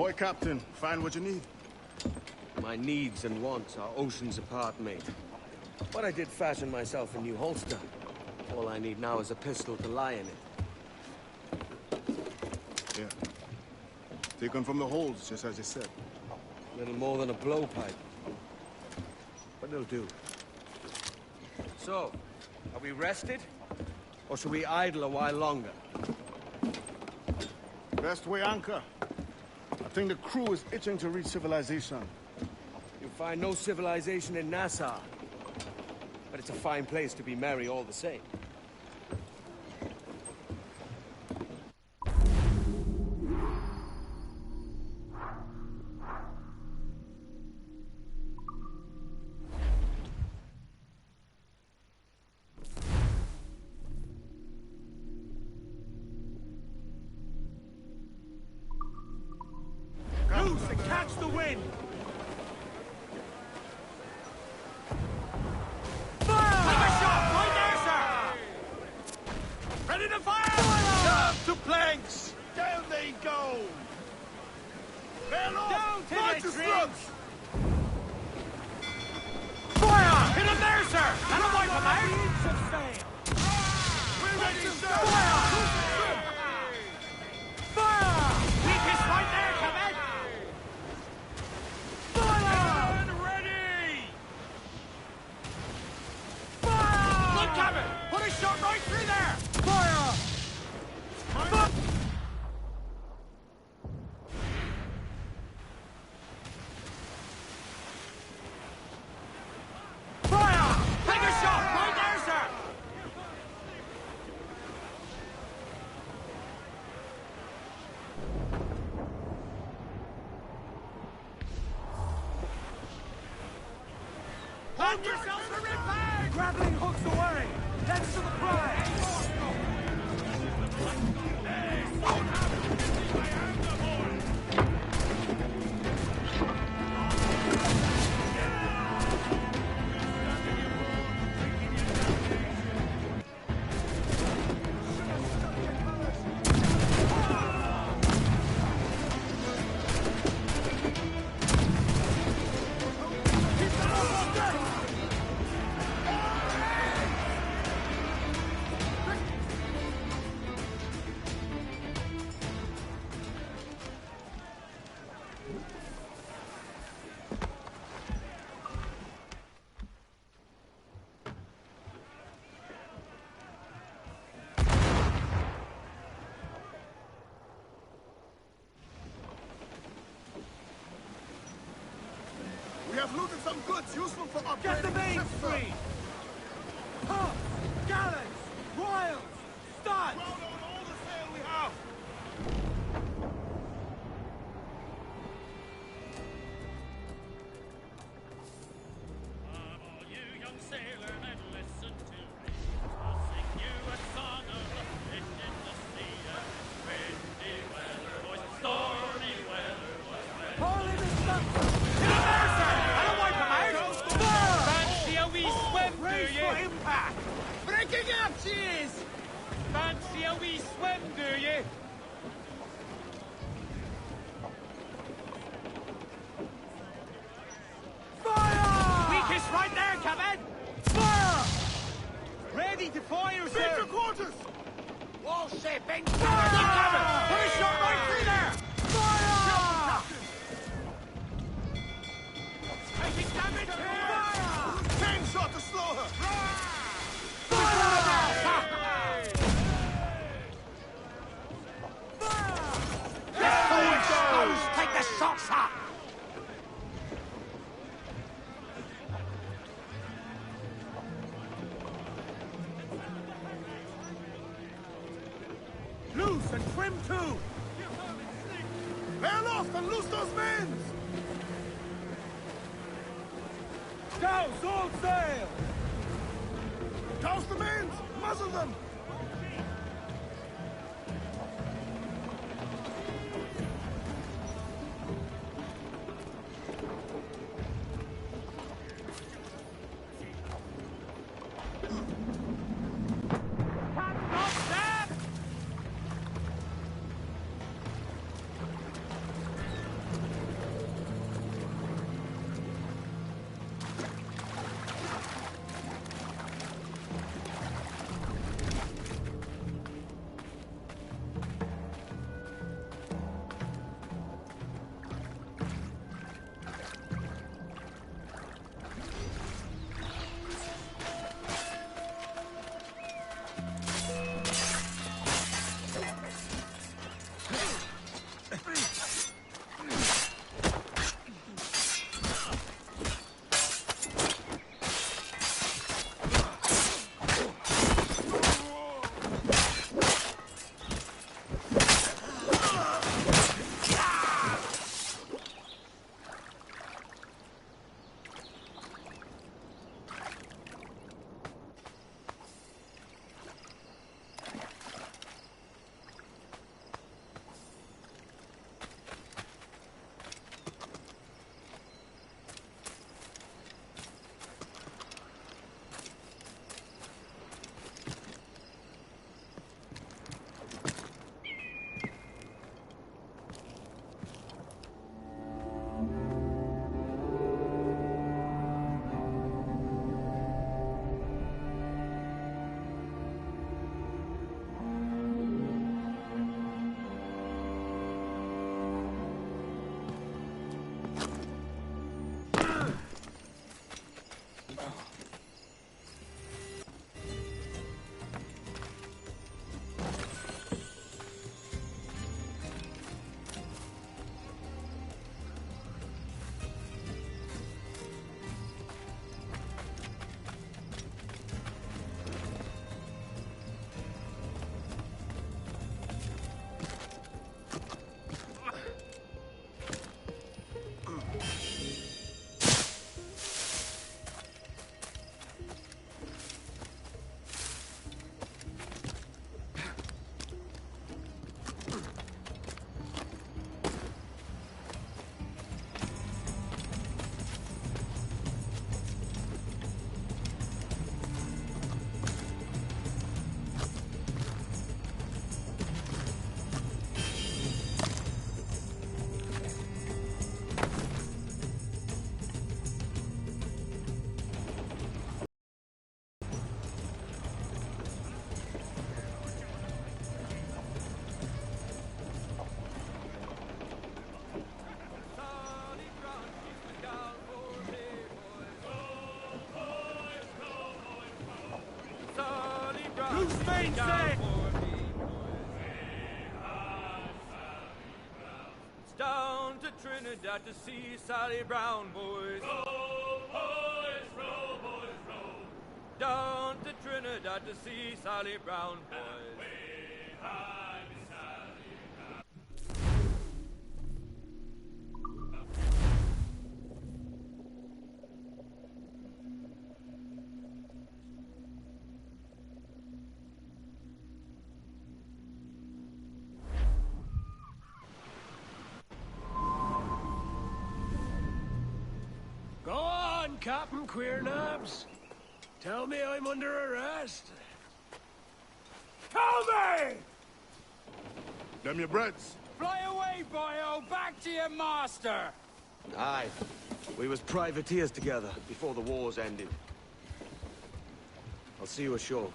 S12: Ahoy, Captain. Find what you need.
S1: My needs and wants are oceans apart, mate. But I did fashion myself a new holster. All I need now is a pistol to lie in it.
S12: Yeah. Taken from the holds, just as you said.
S1: Little more than a blowpipe. But it'll do. So, are we rested? Or should we idle a while longer?
S12: Best way anchor. I think the crew is itching to reach civilization.
S1: You'll find no civilization in Nassau. But it's a fine place to be merry all the same.
S3: Loose and catch the wind! Fire! Take a shot! Right there, sir! Ready to fire! Serve to planks! Down they go! Man off! Down to the trees! Fire! Hit him there, sir! That'll wipe him out! Inch of sail! We're ready, sir! Fire! Fire! Weakest right there, Kevin! Fire! Ready! Fire! Look, Kevin! Put a shot right through there! Fire! Fire! Fire! Take a shot right there, sir! Hold yourself to repair! Grappling hooks away! That's to the prize!
S12: We have looted some goods useful for upgrading.
S3: Get the main
S12: ships, sir.
S3: free! Tops! Gallants! Royals! Studs!
S12: Crowd on all the sail we have.
S14: Come all you young sailors and listen to me. I'll sing you a song of the fish in the sea. Windy weather, boys, stormy weather, boys.
S3: Holy destruction! Hit him there, sir! That'll wipe him out! Fire! Fancy a wee swim, do
S13: Race
S3: you?
S13: for impact! Breaking up, she is!
S3: Fancy a wee swim, do you? Fire! Weakest right there, Kevin! Fire! Ready to fire, sir!
S12: Beat your quarters!
S13: Wall shaping!
S3: Fire! Look, Kevin! Put a shot right through there! Fire! Taking damage here! Fire!
S12: 10 shot to slow her!
S13: Take the shots, sir!
S3: Loose and trim too!
S12: Bail off and loose those men!
S3: Douse all sail!
S12: Douse the men! Muzzle them!
S14: Queen's Sake! It's down to Trinidad to see Sally Brown, boys. Row, boys, row, boys, row. Down to Trinidad to see Sally Brown, boys.
S15: Go on, Captain Queernabs. Tell me I'm under arrest. Tell me!
S12: Them your breads.
S14: Fly away, boyo! Back to your master!
S1: Aye. We was privateers together before the wars ended. I'll see you ashore.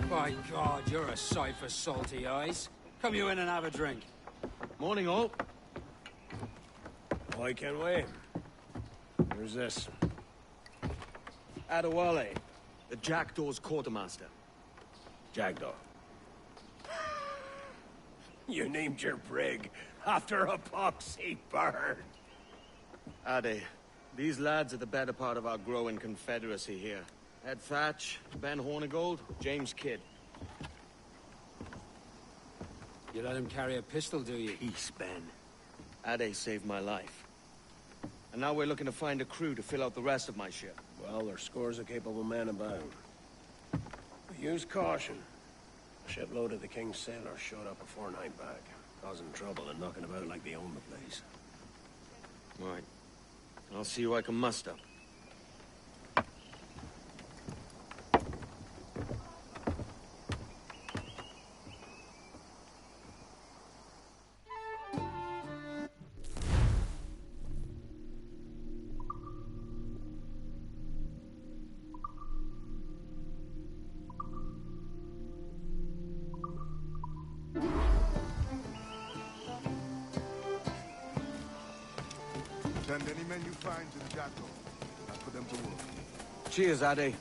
S16: By God, you're a sight for salty eyes. Come you in and have a drink.
S1: Morning, all.
S15: I can wait. Where's this?
S1: Adewale, the Jackdaw's quartermaster.
S15: Jackdaw. You named your brig after a poxy bird.
S1: Ade, these lads are the better part of our growing confederacy here. Ed Thatch, Ben Hornigold, James Kidd.
S16: You let him carry a pistol, do you?
S1: Peace, Ben. Ade saved my life. And now we're looking to find a crew to fill out the rest of my ship.
S15: Well, there's scores of capable men about. But use caution. A shipload of the King's sailors showed up a fortnight back, causing trouble and knocking about like they own the place.
S1: Right. I'll see who I can muster.
S12: Send any men you find to the Jackdaw. I'll put them to work.
S1: Cheers, Ade.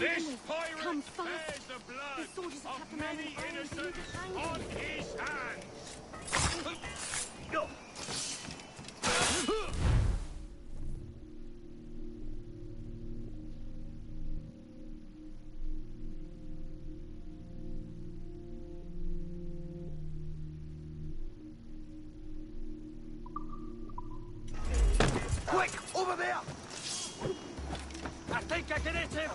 S3: This
S11: with.
S3: pirate
S11: Come
S3: bears
S11: fast.
S3: the blood
S11: The soldiers of
S3: of
S11: Captain
S3: many
S11: Iron
S3: innocents
S11: Iron
S3: on his hands.
S13: Quick, over there!
S3: I think I can hit him.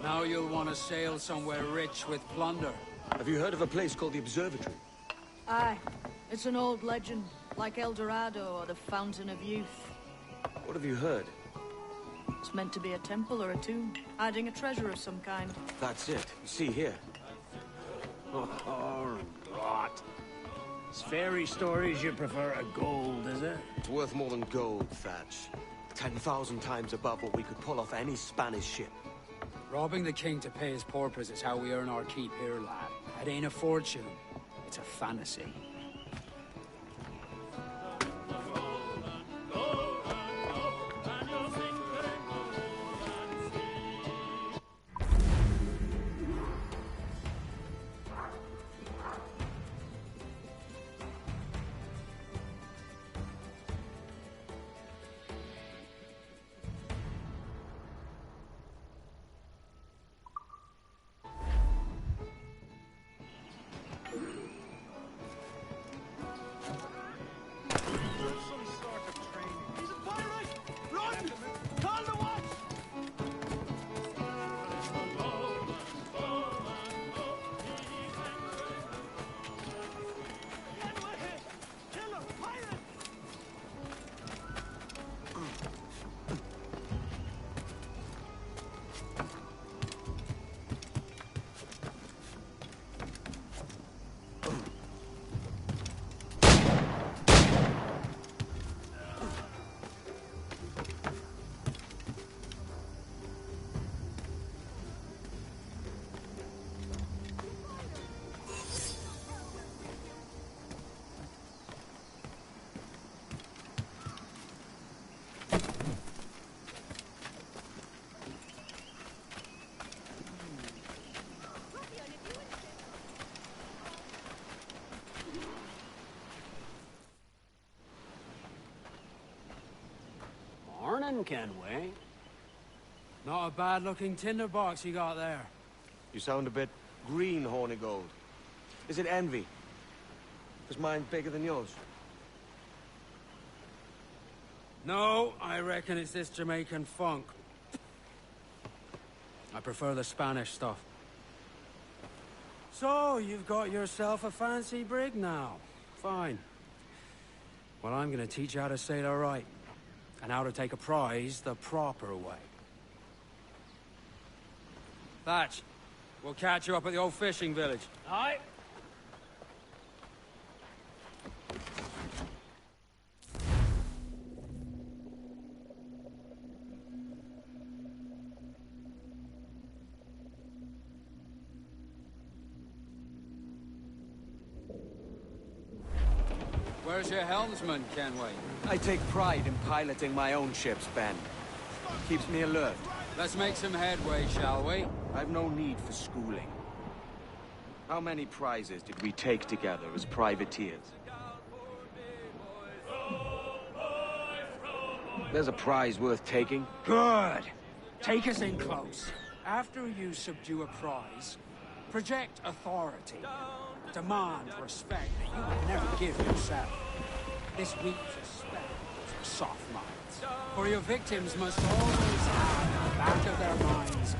S16: Now you'll want to sail somewhere rich with plunder.
S1: Have you heard of a place called the Observatory?
S17: Aye. It's an old legend, like El Dorado or the Fountain of Youth.
S1: What have you heard?
S17: It's meant to be a temple or a tomb, hiding a treasure of some kind.
S1: That's it. See here.
S15: Oh, rot. It's fairy stories you prefer to gold, is it?
S1: It's worth more than gold, Thatch. 10,000 times above what we could pull off any Spanish ship.
S16: Robbing the king to pay his porpoise is how we earn our keep here, lad. It ain't a fortune. It's a fantasy.
S15: Morning, Kenway.
S16: Not a bad-looking tinderbox you got there.
S1: You sound a bit green, Hornigold. Is it envy? Is mine bigger than yours?
S16: No, I reckon it's this Jamaican funk. I prefer the Spanish stuff. So, you've got yourself a fancy brig now. Fine. Well, I'm gonna teach you how to sail her right. And how to take a prize the proper way. Thatch, we'll catch you up at the old fishing village.
S13: Aye.
S16: Where's your helmsman, Kenway?
S1: I take pride in piloting my own ships, Ben. Keeps me alert.
S16: Let's make some headway, shall we?
S1: I've no need for schooling. How many prizes did we take together as privateers? There's a prize worth taking.
S16: Good. Take us in close. After you subdue a prize, project authority. Demand respect that you would never give yourself. This weak respect is for soft minds. For your victims must always have in the back of their minds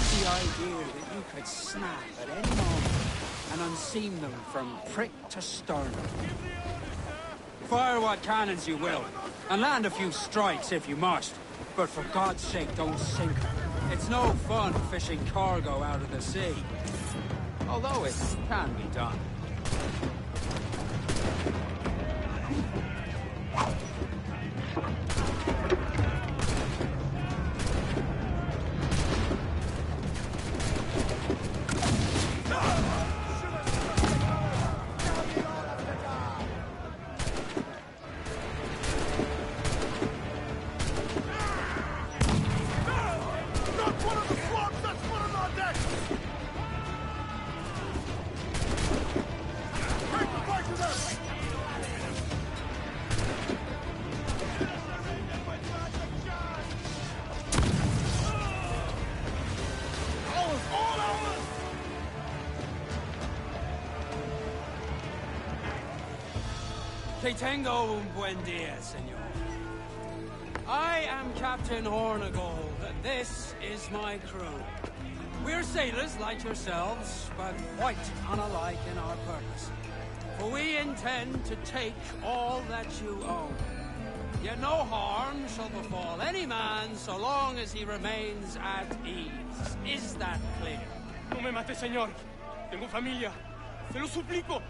S16: the idea that you could snap at any moment and unseam them from prick to sternum. Fire what cannons you will, and land a few strikes if you must, but for God's sake don't sink them. It's no fun fishing cargo out of the sea, although it can be done. Que tengo un buen día, senor. I am Captain Hornigold, and this is my crew. We're sailors like yourselves, but quite unalike in our purpose. For we intend to take all that you own. Yet no harm shall befall any man so long as he remains at ease. Is that clear?
S13: No me mate, señor. Tengo familia. Se lo suplico.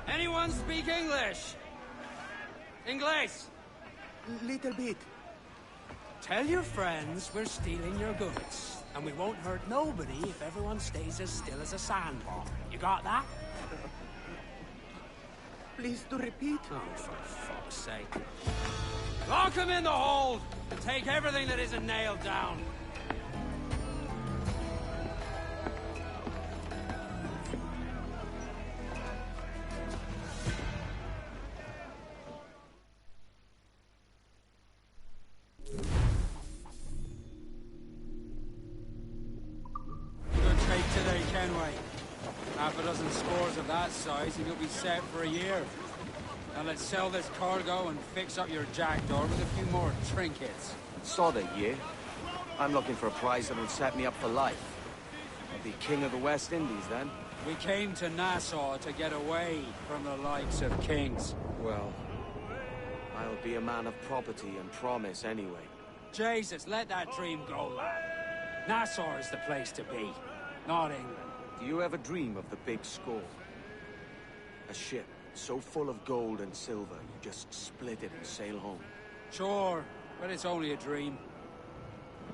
S16: Anyone speak English? Inglés?
S13: Little bit.
S16: Tell your friends we're stealing your goods, and we won't hurt nobody if everyone stays as still as a sandbar. You got that?
S13: Please to repeat.
S16: Oh, for fuck's sake. Lock him in the hold, and take everything that isn't nailed down. Half a dozen scores of that size and you'll be set for a year. Now let's sell this cargo and fix up your jackdaw with a few more trinkets.
S1: Sod a year. I'm looking for a prize that'll set me up for life. I'll be king of the West Indies then.
S16: We came to Nassau to get away from the likes of kings.
S1: Well, I'll be a man of property and promise anyway.
S16: Jesus, let that dream go, lad. Nassau is the place to be, not England.
S1: Do you ever dream of the big score? A ship so full of gold and silver, you just split it and sail home.
S16: Sure, but it's only a dream.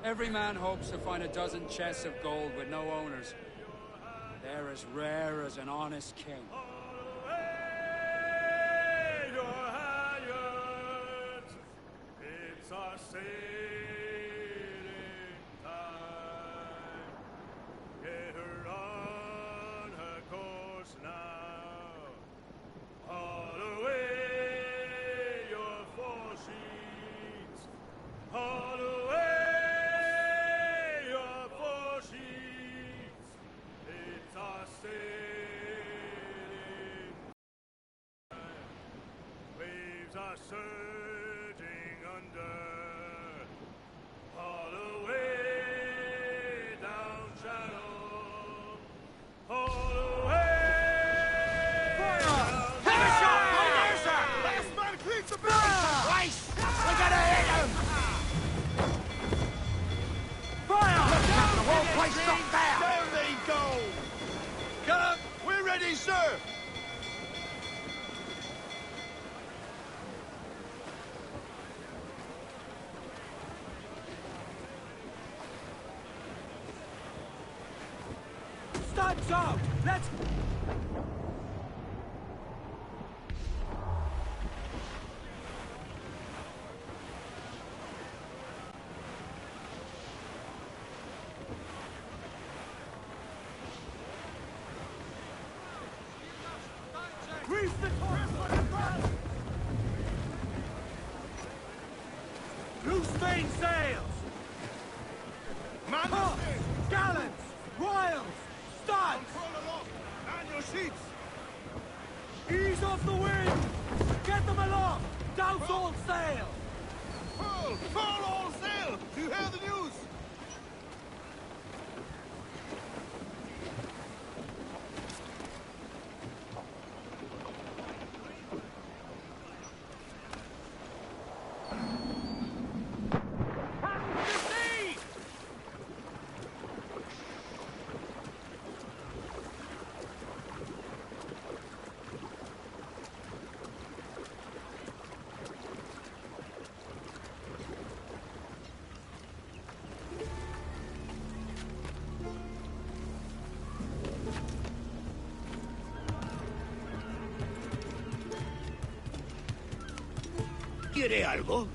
S16: Every man hopes to find a dozen chests of gold with no owners. They're as rare as an honest king.
S13: It's our sailing time. Get her on her course now. Haul away your foresheets. Haul away your foresheets. It's our sailing time. Waves are surging under. Haul away down channel. Haul place up there!
S12: There they go! Come, we're ready, sir!
S16: Studs out! Let's...
S13: Reef the
S16: Loose main sails!
S12: Man,
S16: Gallants! Royals! Studs!
S12: and your sheets!
S16: Ease off the wind! Get them aloft! Douse all sail!
S12: Full all sail! Do you hear the news?
S4: ¿Quiere algo?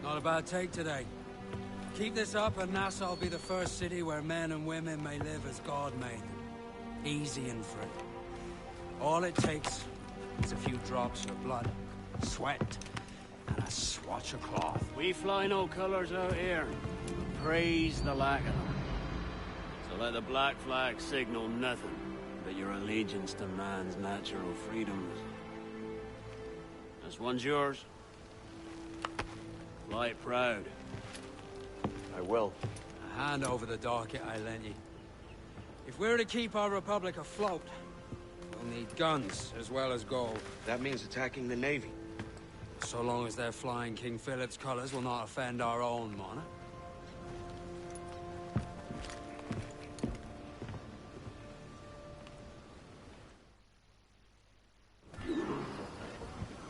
S16: Not a bad take today. Keep this up and Nassau will be the first city where men and women may live as God made them. Easy and free. All it takes is a few drops of blood, sweat, and a swatch of cloth.
S15: We fly no colours out here. Praise the lack of them. So let the black flag signal nothing but your allegiance to man's natural freedoms. This one's yours. Fly it proud.
S1: I will.
S16: A hand over the docket I lent you. If we're to keep our republic afloat, we'll need guns as well as gold.
S1: That means attacking the Navy.
S16: So long as they're flying King Philip's colours will not offend our own monarch.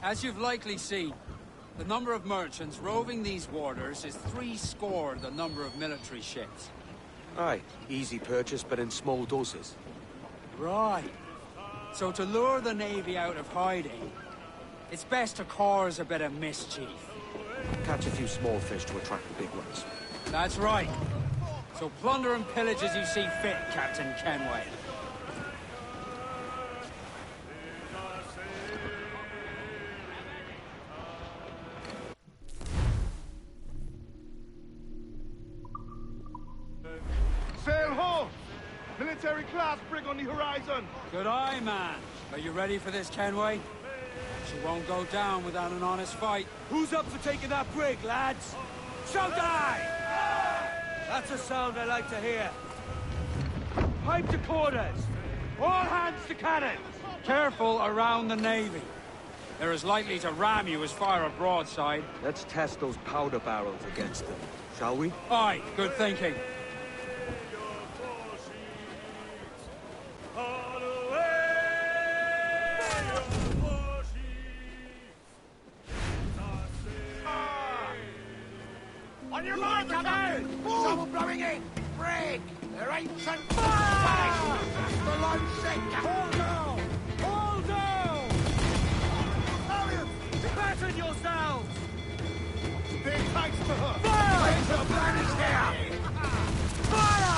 S16: As you've likely seen, the number of merchants roving these waters is 70 the number of military ships.
S1: Aye, easy purchase, but in small doses.
S16: Right. So to lure the Navy out of hiding, it's best to cause a bit of mischief.
S1: Catch a few small fish to attract the big ones.
S16: That's right. So plunder and pillage as you see fit, Captain Kenway.
S12: Sail ho! Military class brig on the horizon!
S16: Good eye, man. Are you ready for this, Kenway? She won't go down without an honest fight.
S13: Who's up for taking that brig, lads? Showtime! That's a sound I like to hear. Pipe to quarters! All hands to cannon!
S16: Careful around the Navy. They're as likely to ram you as fire a broadside.
S1: Let's test those powder barrels against them, shall we?
S16: Aye, good thinking.
S13: On your mark, come out! Someone blowing in! Brig! There ain't some fire! The line sink! Hold down! Hold down! Elliot! Pattern yourselves!
S12: Stay tight to her!
S13: Fire! Laser plan is here! Fire!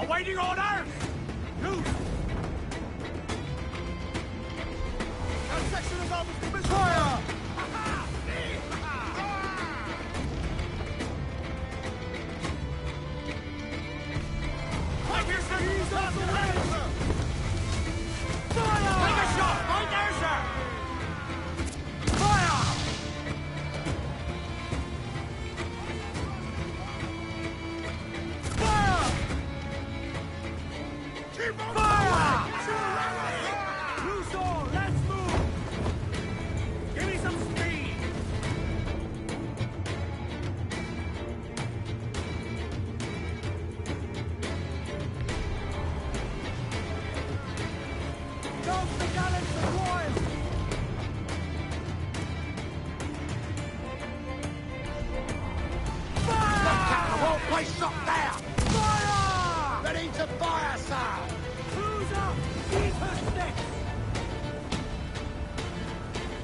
S13: Awaiting orders! Loose!
S12: That section is out of commission!
S13: Fire! Take a shot! Right there, sir! Fire! Fire!
S12: Keep on
S13: Fire! Loose all! Let's move! Give me some speed! Don't the gallants deploy! Fire!
S6: Look out, I won't place up there!
S13: Fire!
S6: Ready to fire, sir!
S13: Who's up? Seize her sticks!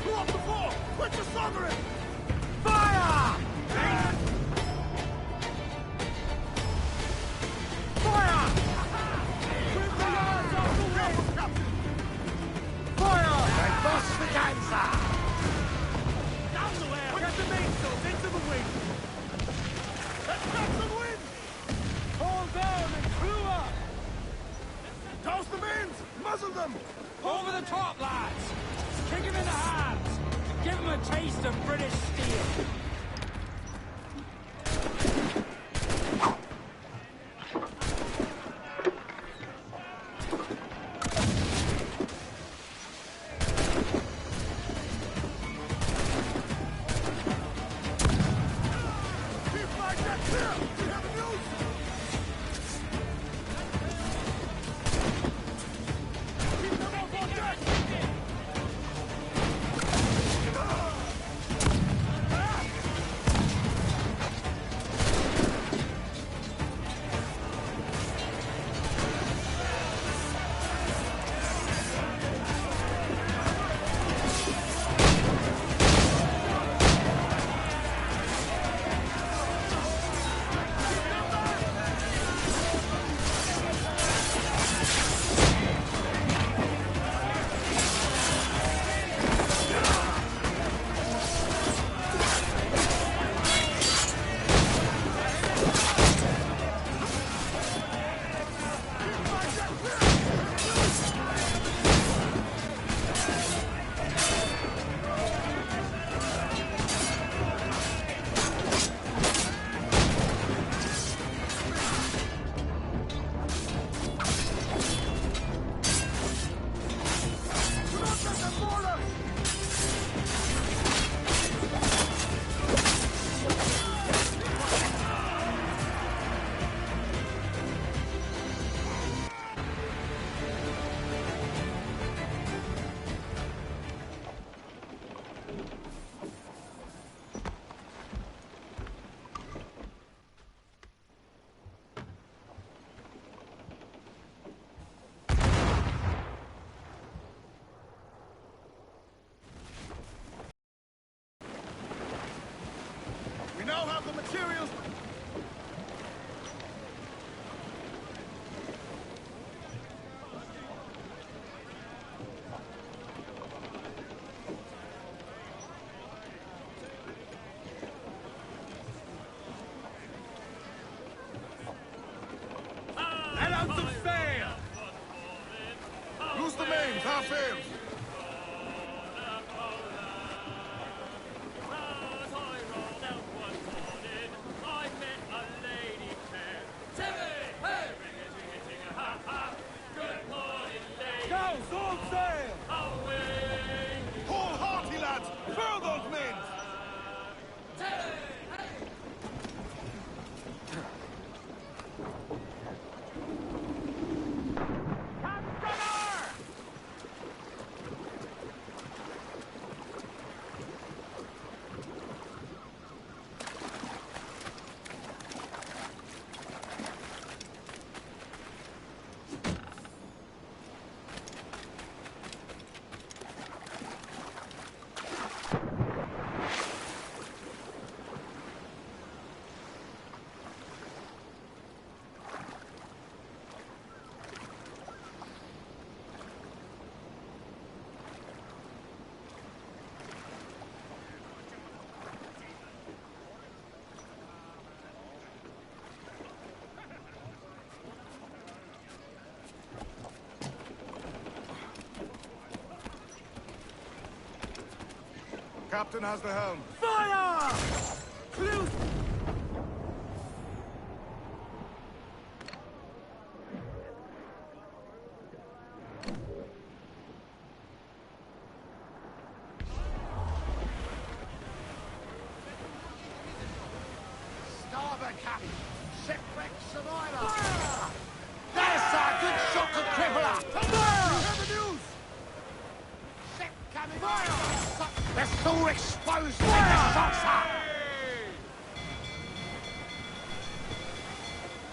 S12: Pull up the fort! Put your sovereign!
S13: Fire! Fire! Bring the yards off the wind! Fire!
S6: Boss the gun, sir!
S13: Down the way! Get the mainsails into the wind!
S12: Let's catch some wind!
S13: Hold down and crew up!
S12: Toss the mains! Muzzle them!
S16: Over the top, lads! Kick him in the hands! Give him a taste of British steel!
S12: Keep like that clear! We have news! Keep them off on deck! We now have the materials.
S13: Let out the sail!
S12: Loose the mains, half ales.
S13: Go, sword sail!
S12: Hold hearty, lads! Furl those mains! Captain has the helm.
S13: Fire! Clue!
S6: Starboard, Captain! Shipwreck survivor! Fire! There's our good shot to crippler! Fire! You have the news! Ship coming! Fire! They're so exposed! Take the shots up!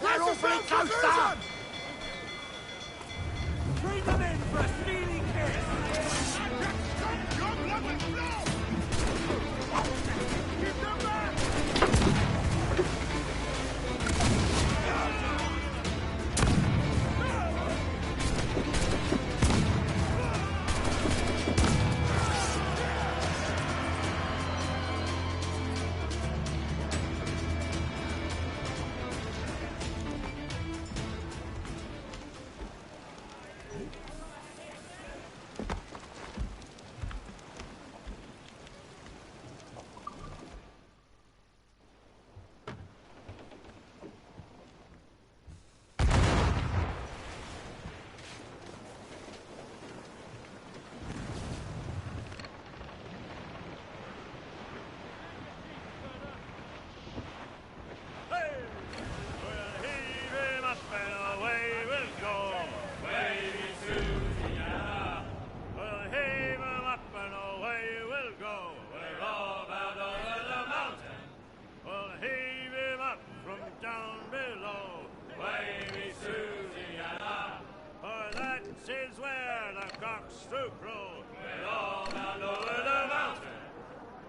S6: They're awfully close up!
S13: Bring them in for a steely kiss!
S12: Your blood will flow! Keep them back!
S3: Is where the cocks do crow. We're all bound over the mountain.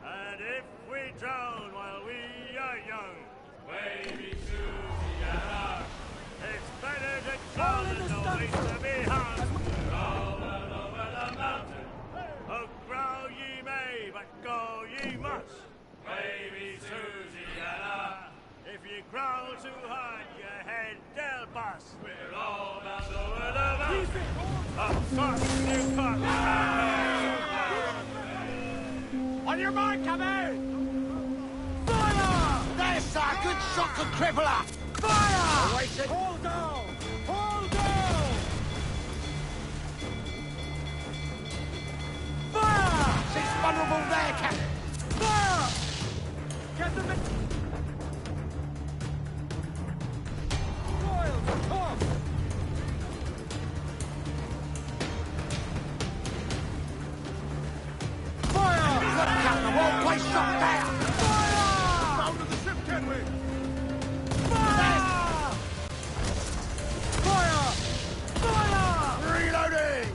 S3: And if we drown while we are young, wavy Susiana, it's better to drown than always to be hung. We're all bound over the mountain. Oh, growl ye may, but go ye must. Wavy Susiana, if ye growl too hard, your head they'll bust. We're all bound over the mountain.
S13: On your mark, come in! Fire!
S6: There's our good shot to crippler!
S13: Fire!
S6: Awaited!
S13: Hold down! Hold down! Fire!
S6: She's vulnerable there, Captain!
S13: Fire! Get them in! Royals, come!
S6: Look, Captain, won't play shot there!
S13: Fire!
S12: Down to the ship, can we?
S13: Fire! Fire! Fire!
S12: Reloading!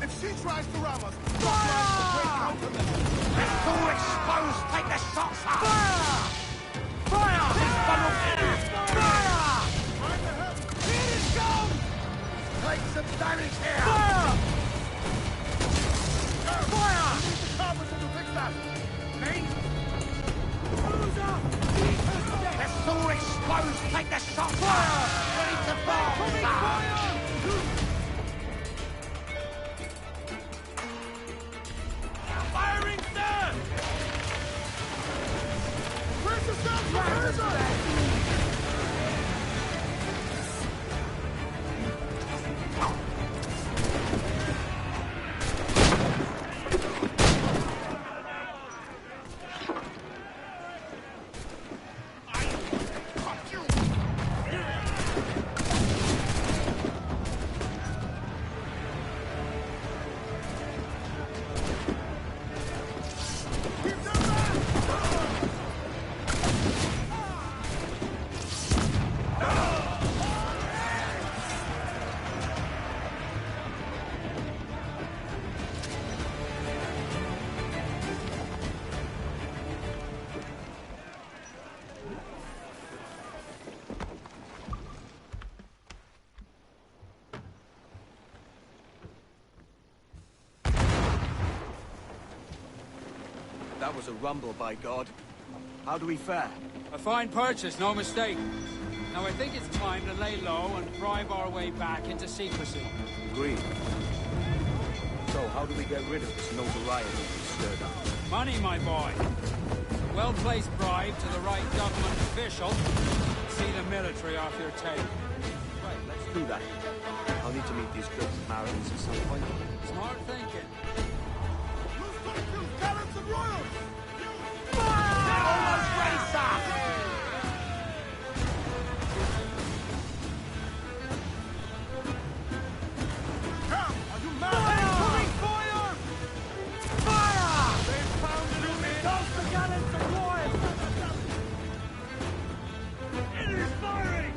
S12: If she tries to ram us,
S13: Fire!
S6: It's all exposed! Take the shots up!
S13: Fire! Fire!
S6: She's vulnerable!
S13: Fire!
S12: find the helm!
S13: Here it comes!
S6: Take some damage here!
S13: Fire! Fire!
S12: The carpenter to fix that!
S6: Me?
S13: Who's up?
S6: It's all exposed! Take the shots up! Ready to fire!
S13: Coming
S6: sir.
S13: fire! Firing, sir!
S12: Where's the sound? Where's the
S1: That was a rumble, by God. How do we fare?
S16: A fine purchase, no mistake. Now I think it's time to lay low and bribe our way back into secrecy.
S1: Agreed. So how do we get rid of this notoriety we've stirred up?
S16: Money, my boy. A well-placed bribe to the right government official. See the military off your tail.
S1: Right, let's do that. I'll need to meet these good Samaritans at some point.
S16: Smart thinking.
S6: Gallants and royals! Almost ready, sir! Come! Are you mad? Incoming fire! Fire! They've pounded him in! Toss the gallants and royals! It is firing!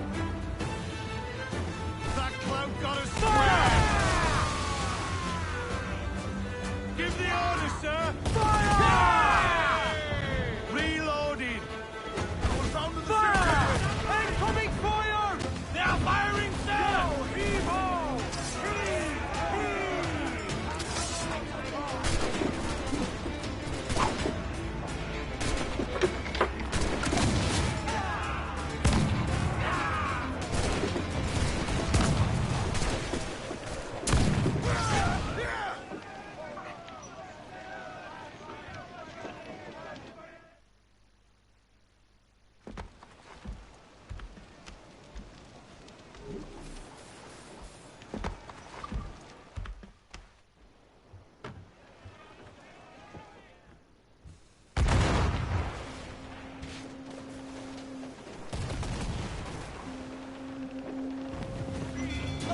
S2: That cloud got us square! Give the order, sir!
S6: Fire!
S2: Reloading!
S6: Fire! Incoming fire! They are firing, sir! Go, heave-ho!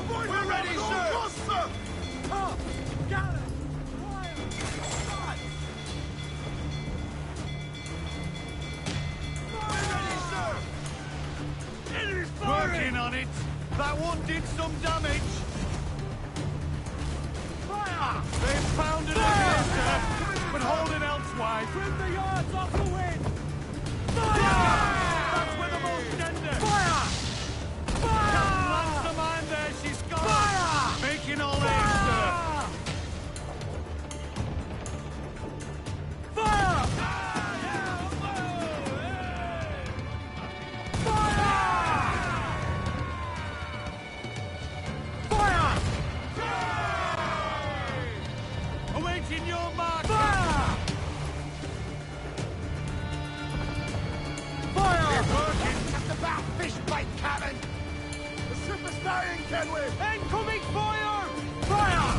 S6: We're ready, sir! Top! Gallant! Wild! Shot! We're ready, sir! Enemy's firing!
S2: Working on it! That one did some damage!
S6: Fire!
S2: They've pounded us here, sir! But hold it elsewise!
S6: Trim the yards off the wind! Fire!
S2: That's where the most tender!
S6: Fire!
S2: Captain lands the mine there, she's got
S6: Fire!
S2: it! Making all aim, sir!
S6: Fire! Fire!
S2: Awaiting your mark!
S6: Fire! Fire!
S2: It's working!
S6: At the back, fish bite cannon! The ship is dying, Kenway! Incoming fire! Fire!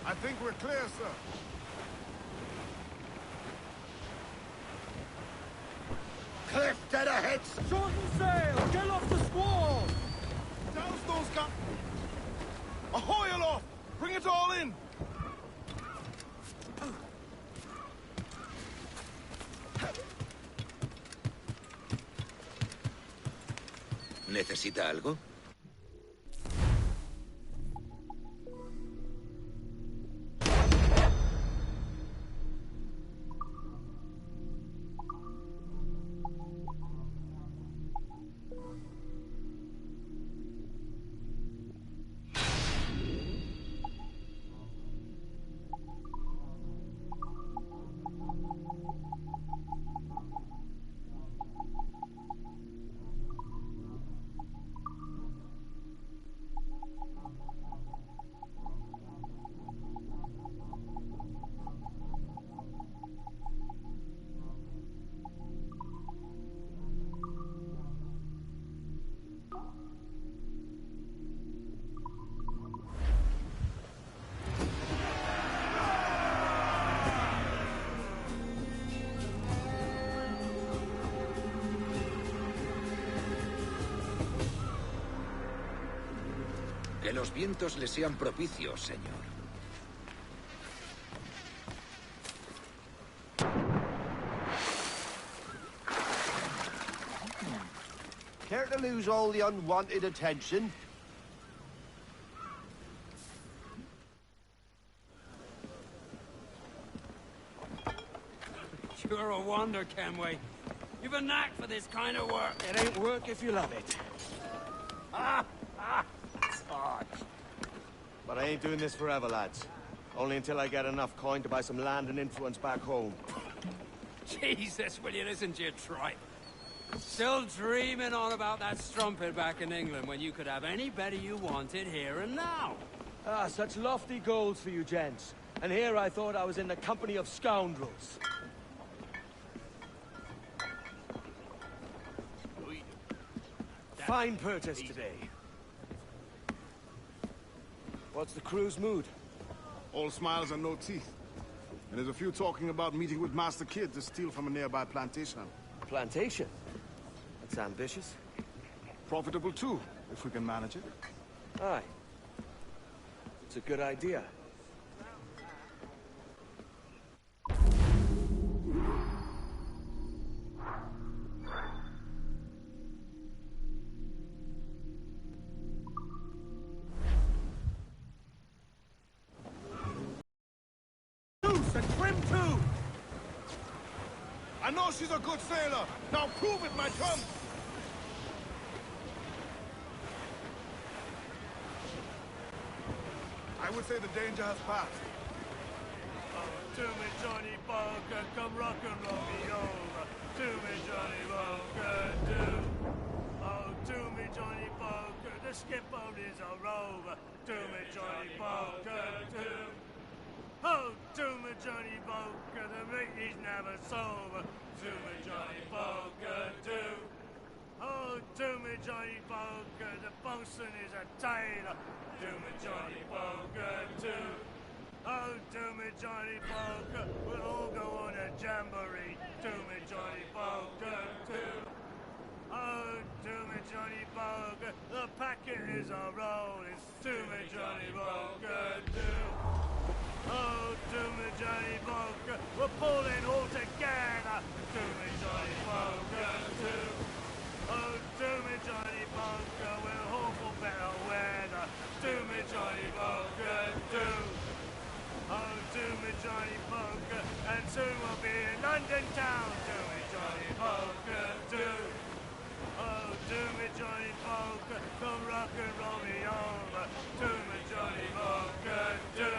S12: I think we're clear, sir.
S6: Cliff dead ahead! Shorten sail! Get off the squall!
S12: Douse those guns! Ahoy aloft! Bring it all in!
S4: ¿Necesita algo?
S18: Que los vientos le sean propicios, señor.
S6: Care to lose all the unwanted attention?
S16: You're a wonder, Kenway. You've a knack for this kind of work.
S1: It ain't work if you love it.
S6: Sarge.
S1: But I ain't doing this forever, lads. Only until I get enough coin to buy some land and influence back home.
S16: Jesus, will you listen to your tripe? Still dreaming on about that strumpet back in England when you could have anybody you wanted here and now.
S1: Ah, such lofty goals for you gents. And here I thought I was in the company of scoundrels. Fine purchase today. What's the crew's mood?
S12: All smiles and no teeth. And there's a few talking about meeting with Master Kid to steal from a nearby plantation.
S1: Plantation? That's ambitious.
S12: Profitable too, if we can manage it.
S1: Aye. It's a good idea.
S12: I know she's a good sailor. Now prove it, my chum. I would say the danger has passed.
S14: To me, Johnny Barker, come rock and roll me over. To me, Johnny Barker, do. Oh, to me, Johnny Barker, the skipper is a rover. To me, Johnny Barker, do. Oh, to me, Johnny Barker, the meat is never sober. To me, Johnny Barker, do. Oh, to me, Johnny Barker, the bosun is a tailor. To me, Johnny Barker, do. Oh, to me, Johnny Barker, we'll all go on a jamboree. To me, Johnny Barker, do. Oh, to me, Johnny Barker, the packet is a rolling. To me, Johnny Barker, do. Oh, to me, Johnny Barker, we're pulling all together. To me, Johnny Barker, do. Oh, to me, Johnny Barker, we'll hope for better weather. To me, Johnny Barker, do. Oh, to me, Johnny Barker, and soon we'll be in London town. To me, Johnny Barker, do. Oh, to me, Johnny Barker, come rock and roll me over. To me, Johnny Barker, do.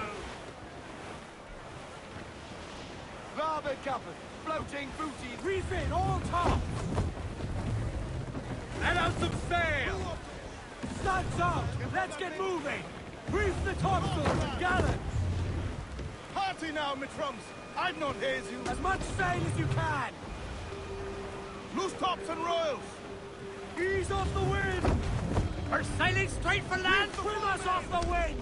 S6: Larboard covered, floating booty.
S16: Reef in, all tops! Let out some sail! Studs up! Let's get moving! Reef the topsails and gallants!
S12: Party now, Mitrums! I've not haze you.
S16: As much sail as you can!
S12: Loose tops and royals!
S16: Ease off the wind! We're sailing straight for land! Swim us off the wind!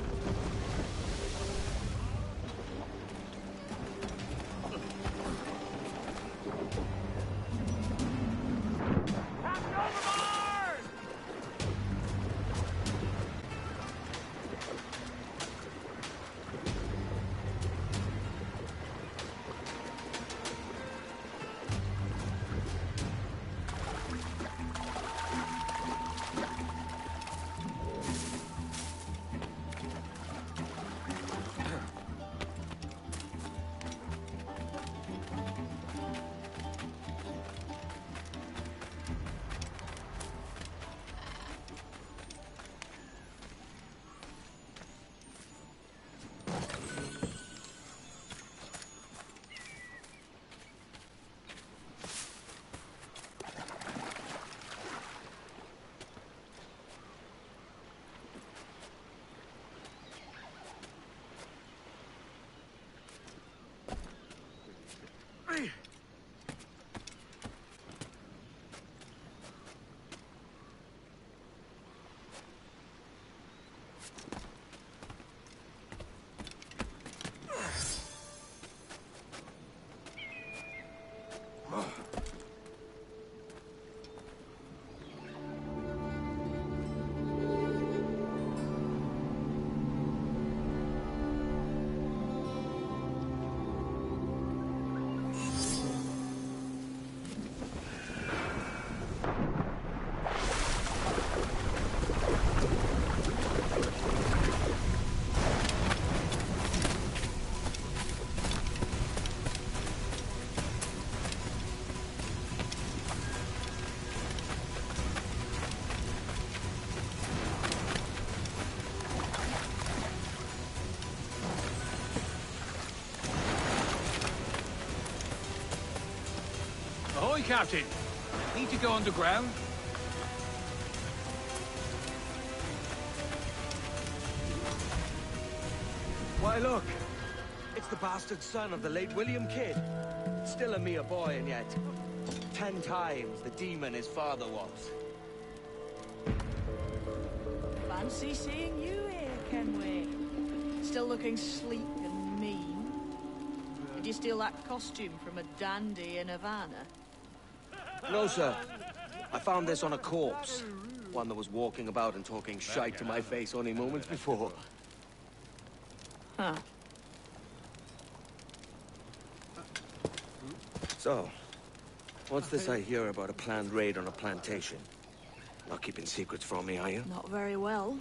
S15: Ahoy, Captain! Need to go underground?
S1: Why, look. It's the bastard son of the late William Kidd. Still a mere boy, and yet 10 times the demon his father was.
S17: Fancy seeing you here, Kenway. Still looking sleek and mean. Did you steal that costume from a dandy in Havana?
S1: No, sir. I found this on a corpse. One that was walking about and talking shite to my face only moments before.
S17: Huh.
S1: So, what's this I hear about a planned raid on a plantation? Not keeping secrets from me, are you?
S17: Not very well.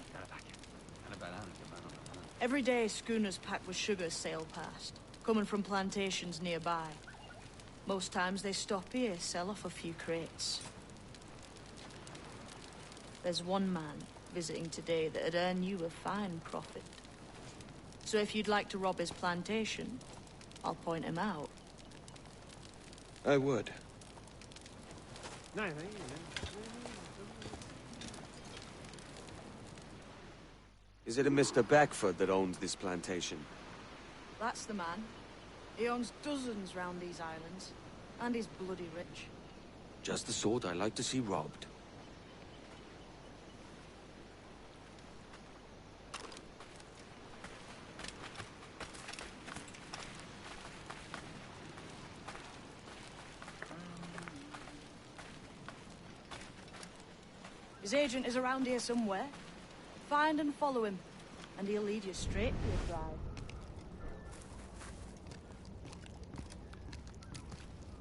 S17: Every day, schooners packed with sugar sail past, coming from plantations nearby. Most times they stop here, sell off a few crates. There's one man visiting today that'd earn you a fine profit. So if you'd like to rob his plantation, I'll point him out.
S1: I would. Is it a Mr. Beckford that owns this plantation?
S17: That's the man. He owns dozens round these islands, and he's bloody rich.
S1: Just the sort I like to see robbed.
S17: His agent is around here somewhere. Find and follow him, and he'll lead you straight to his bride.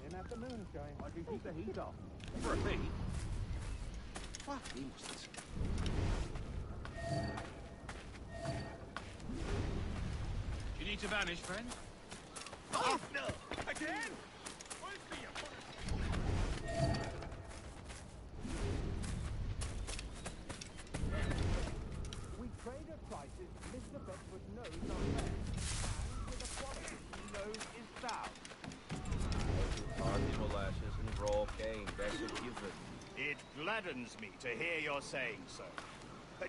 S13: In at the moonshine. I can keep the heat off. For me. Fuck these.
S15: You need to vanish, friend?
S13: Oh, no! Again? We trade at prices Mr. Bedford knows are fair, and with a quality he knows is sound.
S4: Hardly molasses and raw cane, that's a given.
S2: It gladdens me to hear you're saying so.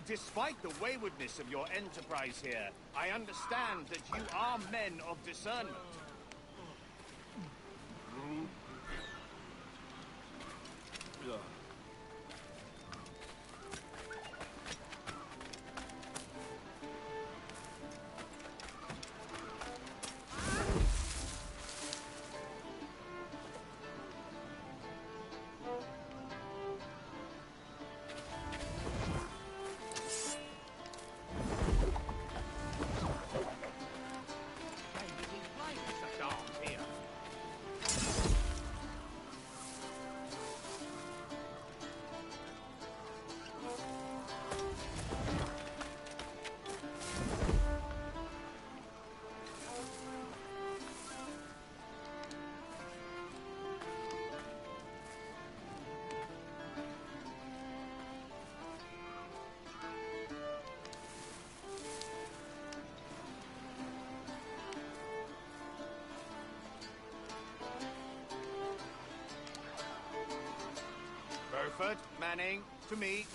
S2: Despite the waywardness of your enterprise here, I understand that you are men of discernment. Beaufort, Manning, to me.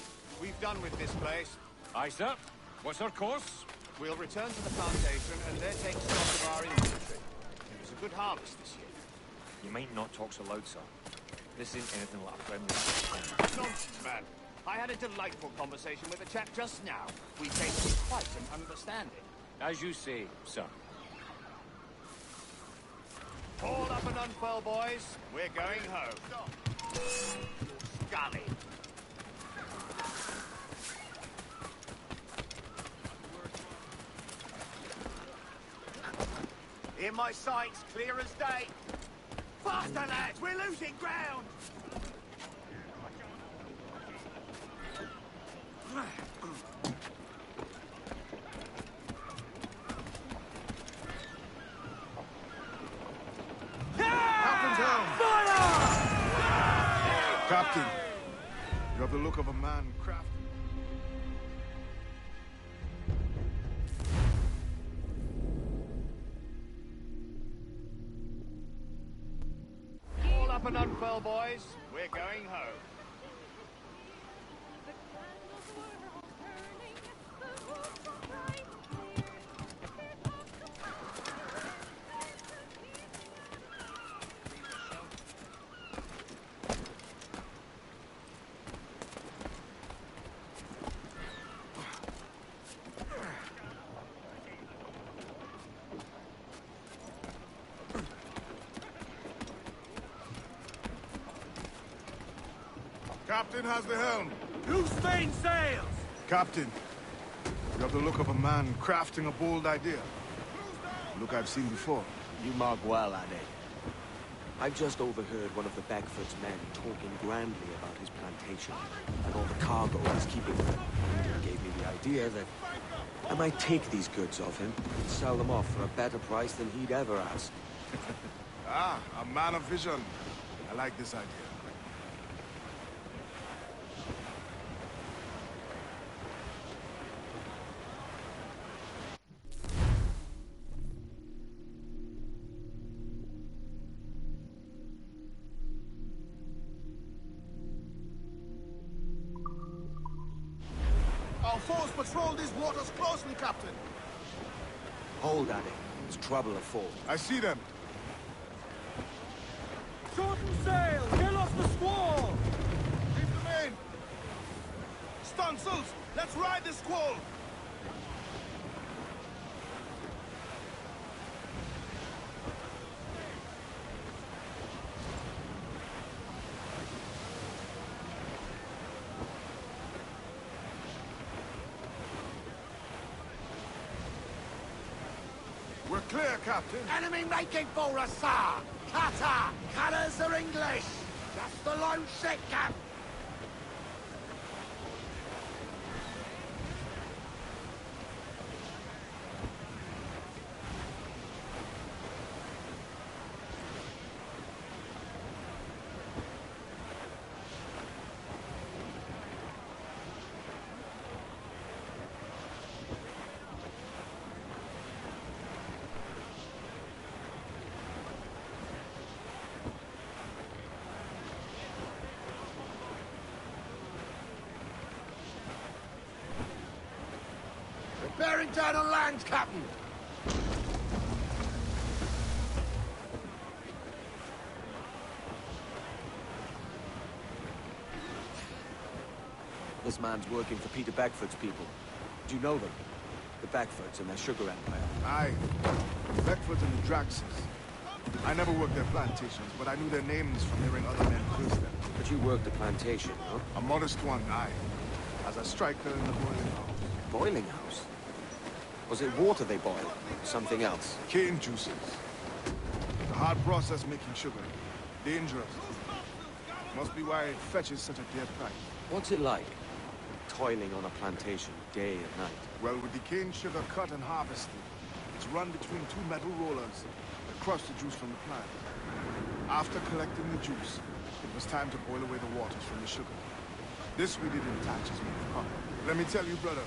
S2: We've done with this place.
S15: Aye, sir. What's our course?
S2: We'll return to the plantation and there take stock of our inventory. It was a good harvest this year.
S19: You might not talk so loud, sir. This ain't anything like a friendly.
S2: Nonsense, man. I had a delightful conversation with a chap just now. We came to quite an understanding.
S19: As you say, sir.
S2: Haul up and unfurl, boys. We're going home. Scully. In my sights, clear as day. Faster, lads! We're losing ground!
S12: Captain, you have the look of a man crafty.
S2: Haul up up and unfurl, boys. We're going home.
S12: Captain has the helm.
S2: Who's staying sails?
S12: Captain, you have the look of a man crafting a bold idea. Look I've seen before.
S1: You mark well, Ade. I've just overheard one of the Beckford's men talking grandly about his plantation and all the cargo he's keeping for him. He gave me the idea that I might take these goods off him and sell them off for a better price than he'd ever ask.
S12: Ah, a man of vision. I like this idea. Our foes patrol these waters closely, Captain.
S1: Hold, Ade. There's trouble afoot.
S12: I see them.
S2: Shorten sail! Get off the squall!
S12: Leave them in! Stunsels, let's ride this squall! We're clear, Captain.
S6: Enemy making for us, sir! Cutter! Cutters are English! Just the lone ship, Cap! Bearing down on land, Captain!
S1: This man's working for Peter Beckford's people. Do you know them? The Beckfords and their sugar empire.
S12: Aye. The Beckfords and the Draxes. I never worked their plantations, but I knew their names from hearing other men curse them.
S1: But you worked the plantation, huh?
S12: A modest one, aye. As a striker in the boiling house.
S1: Boiling house? Was it water they boiled? Or something else?
S12: Cane juices. The hard process making sugar. Dangerous. Must be why it fetches such a dear price.
S1: What's it like? Toiling on a plantation, day and night.
S12: Well, with the cane sugar cut and harvested, it's run between two metal rollers that crush the juice from the plant. After collecting the juice, it was time to boil away the waters from the sugar. This we did in batches made of copper. Let me tell you, brother,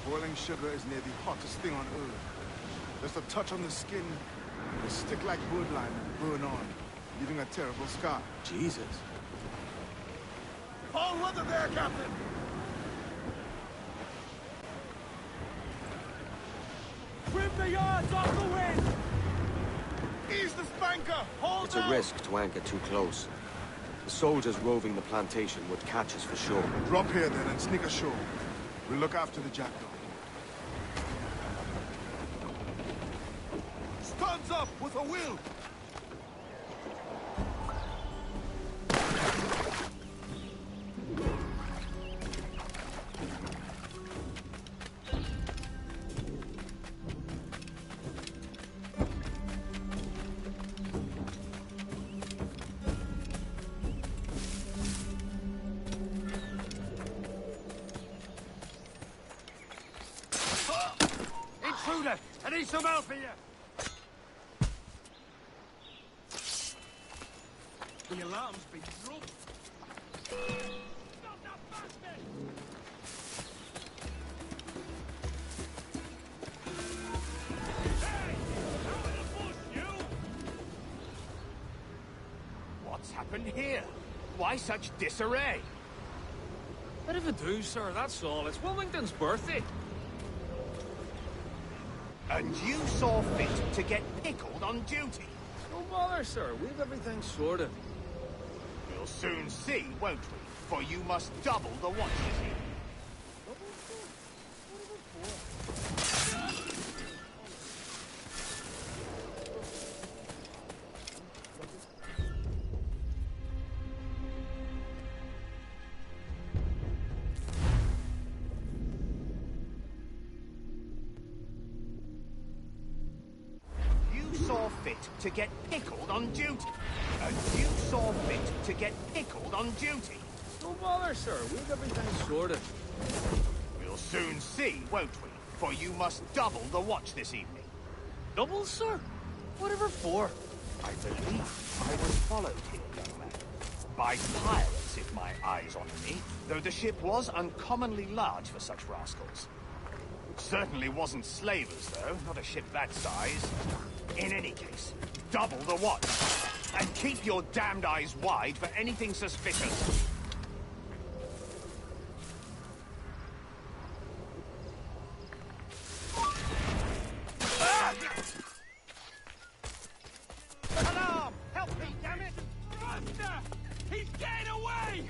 S12: boiling sugar is near the hottest thing on earth. Just a touch on the skin, a stick like birdlime will burn on, leaving a terrible scar.
S1: Jesus.
S12: All weather there, Captain!
S2: Trim the yards off the wind!
S12: Ease the spanker! Hold
S1: It's a risk to anchor too close. The soldiers roving the plantation would catch us for sure.
S12: Drop here then and sneak ashore. We'll look after the jackdaw. Studs up with a will!
S2: Intruder! I need some help here! The alarm's been dropped. Stop that bastard! Hey! Out of the bush, you! What?
S13: What's happened here? Why such disarray?
S15: Bit of a do, sir, that's all. It's Wilmington's birthday.
S13: And you saw fit to get pickled on duty?
S15: No bother, sir. We've everything sorted.
S13: We'll soon see, won't we? For you must double the watch this evening. Saw fit to get pickled on duty. And you saw fit to get pickled on duty.
S15: No bother, sir. We've everything sorted.
S13: We'll soon see, won't we? For you must double the watch this evening.
S15: Double, sir? Whatever for?
S13: I believe I was followed here, young man. By pirates, if my eyes honour me, though the ship was uncommonly large for such rascals. Certainly wasn't slavers, though, not a ship that size. In any case, double the watch. And keep your damned eyes wide for anything suspicious.
S3: Alarm! Help me, damn it! Run! He's getting away!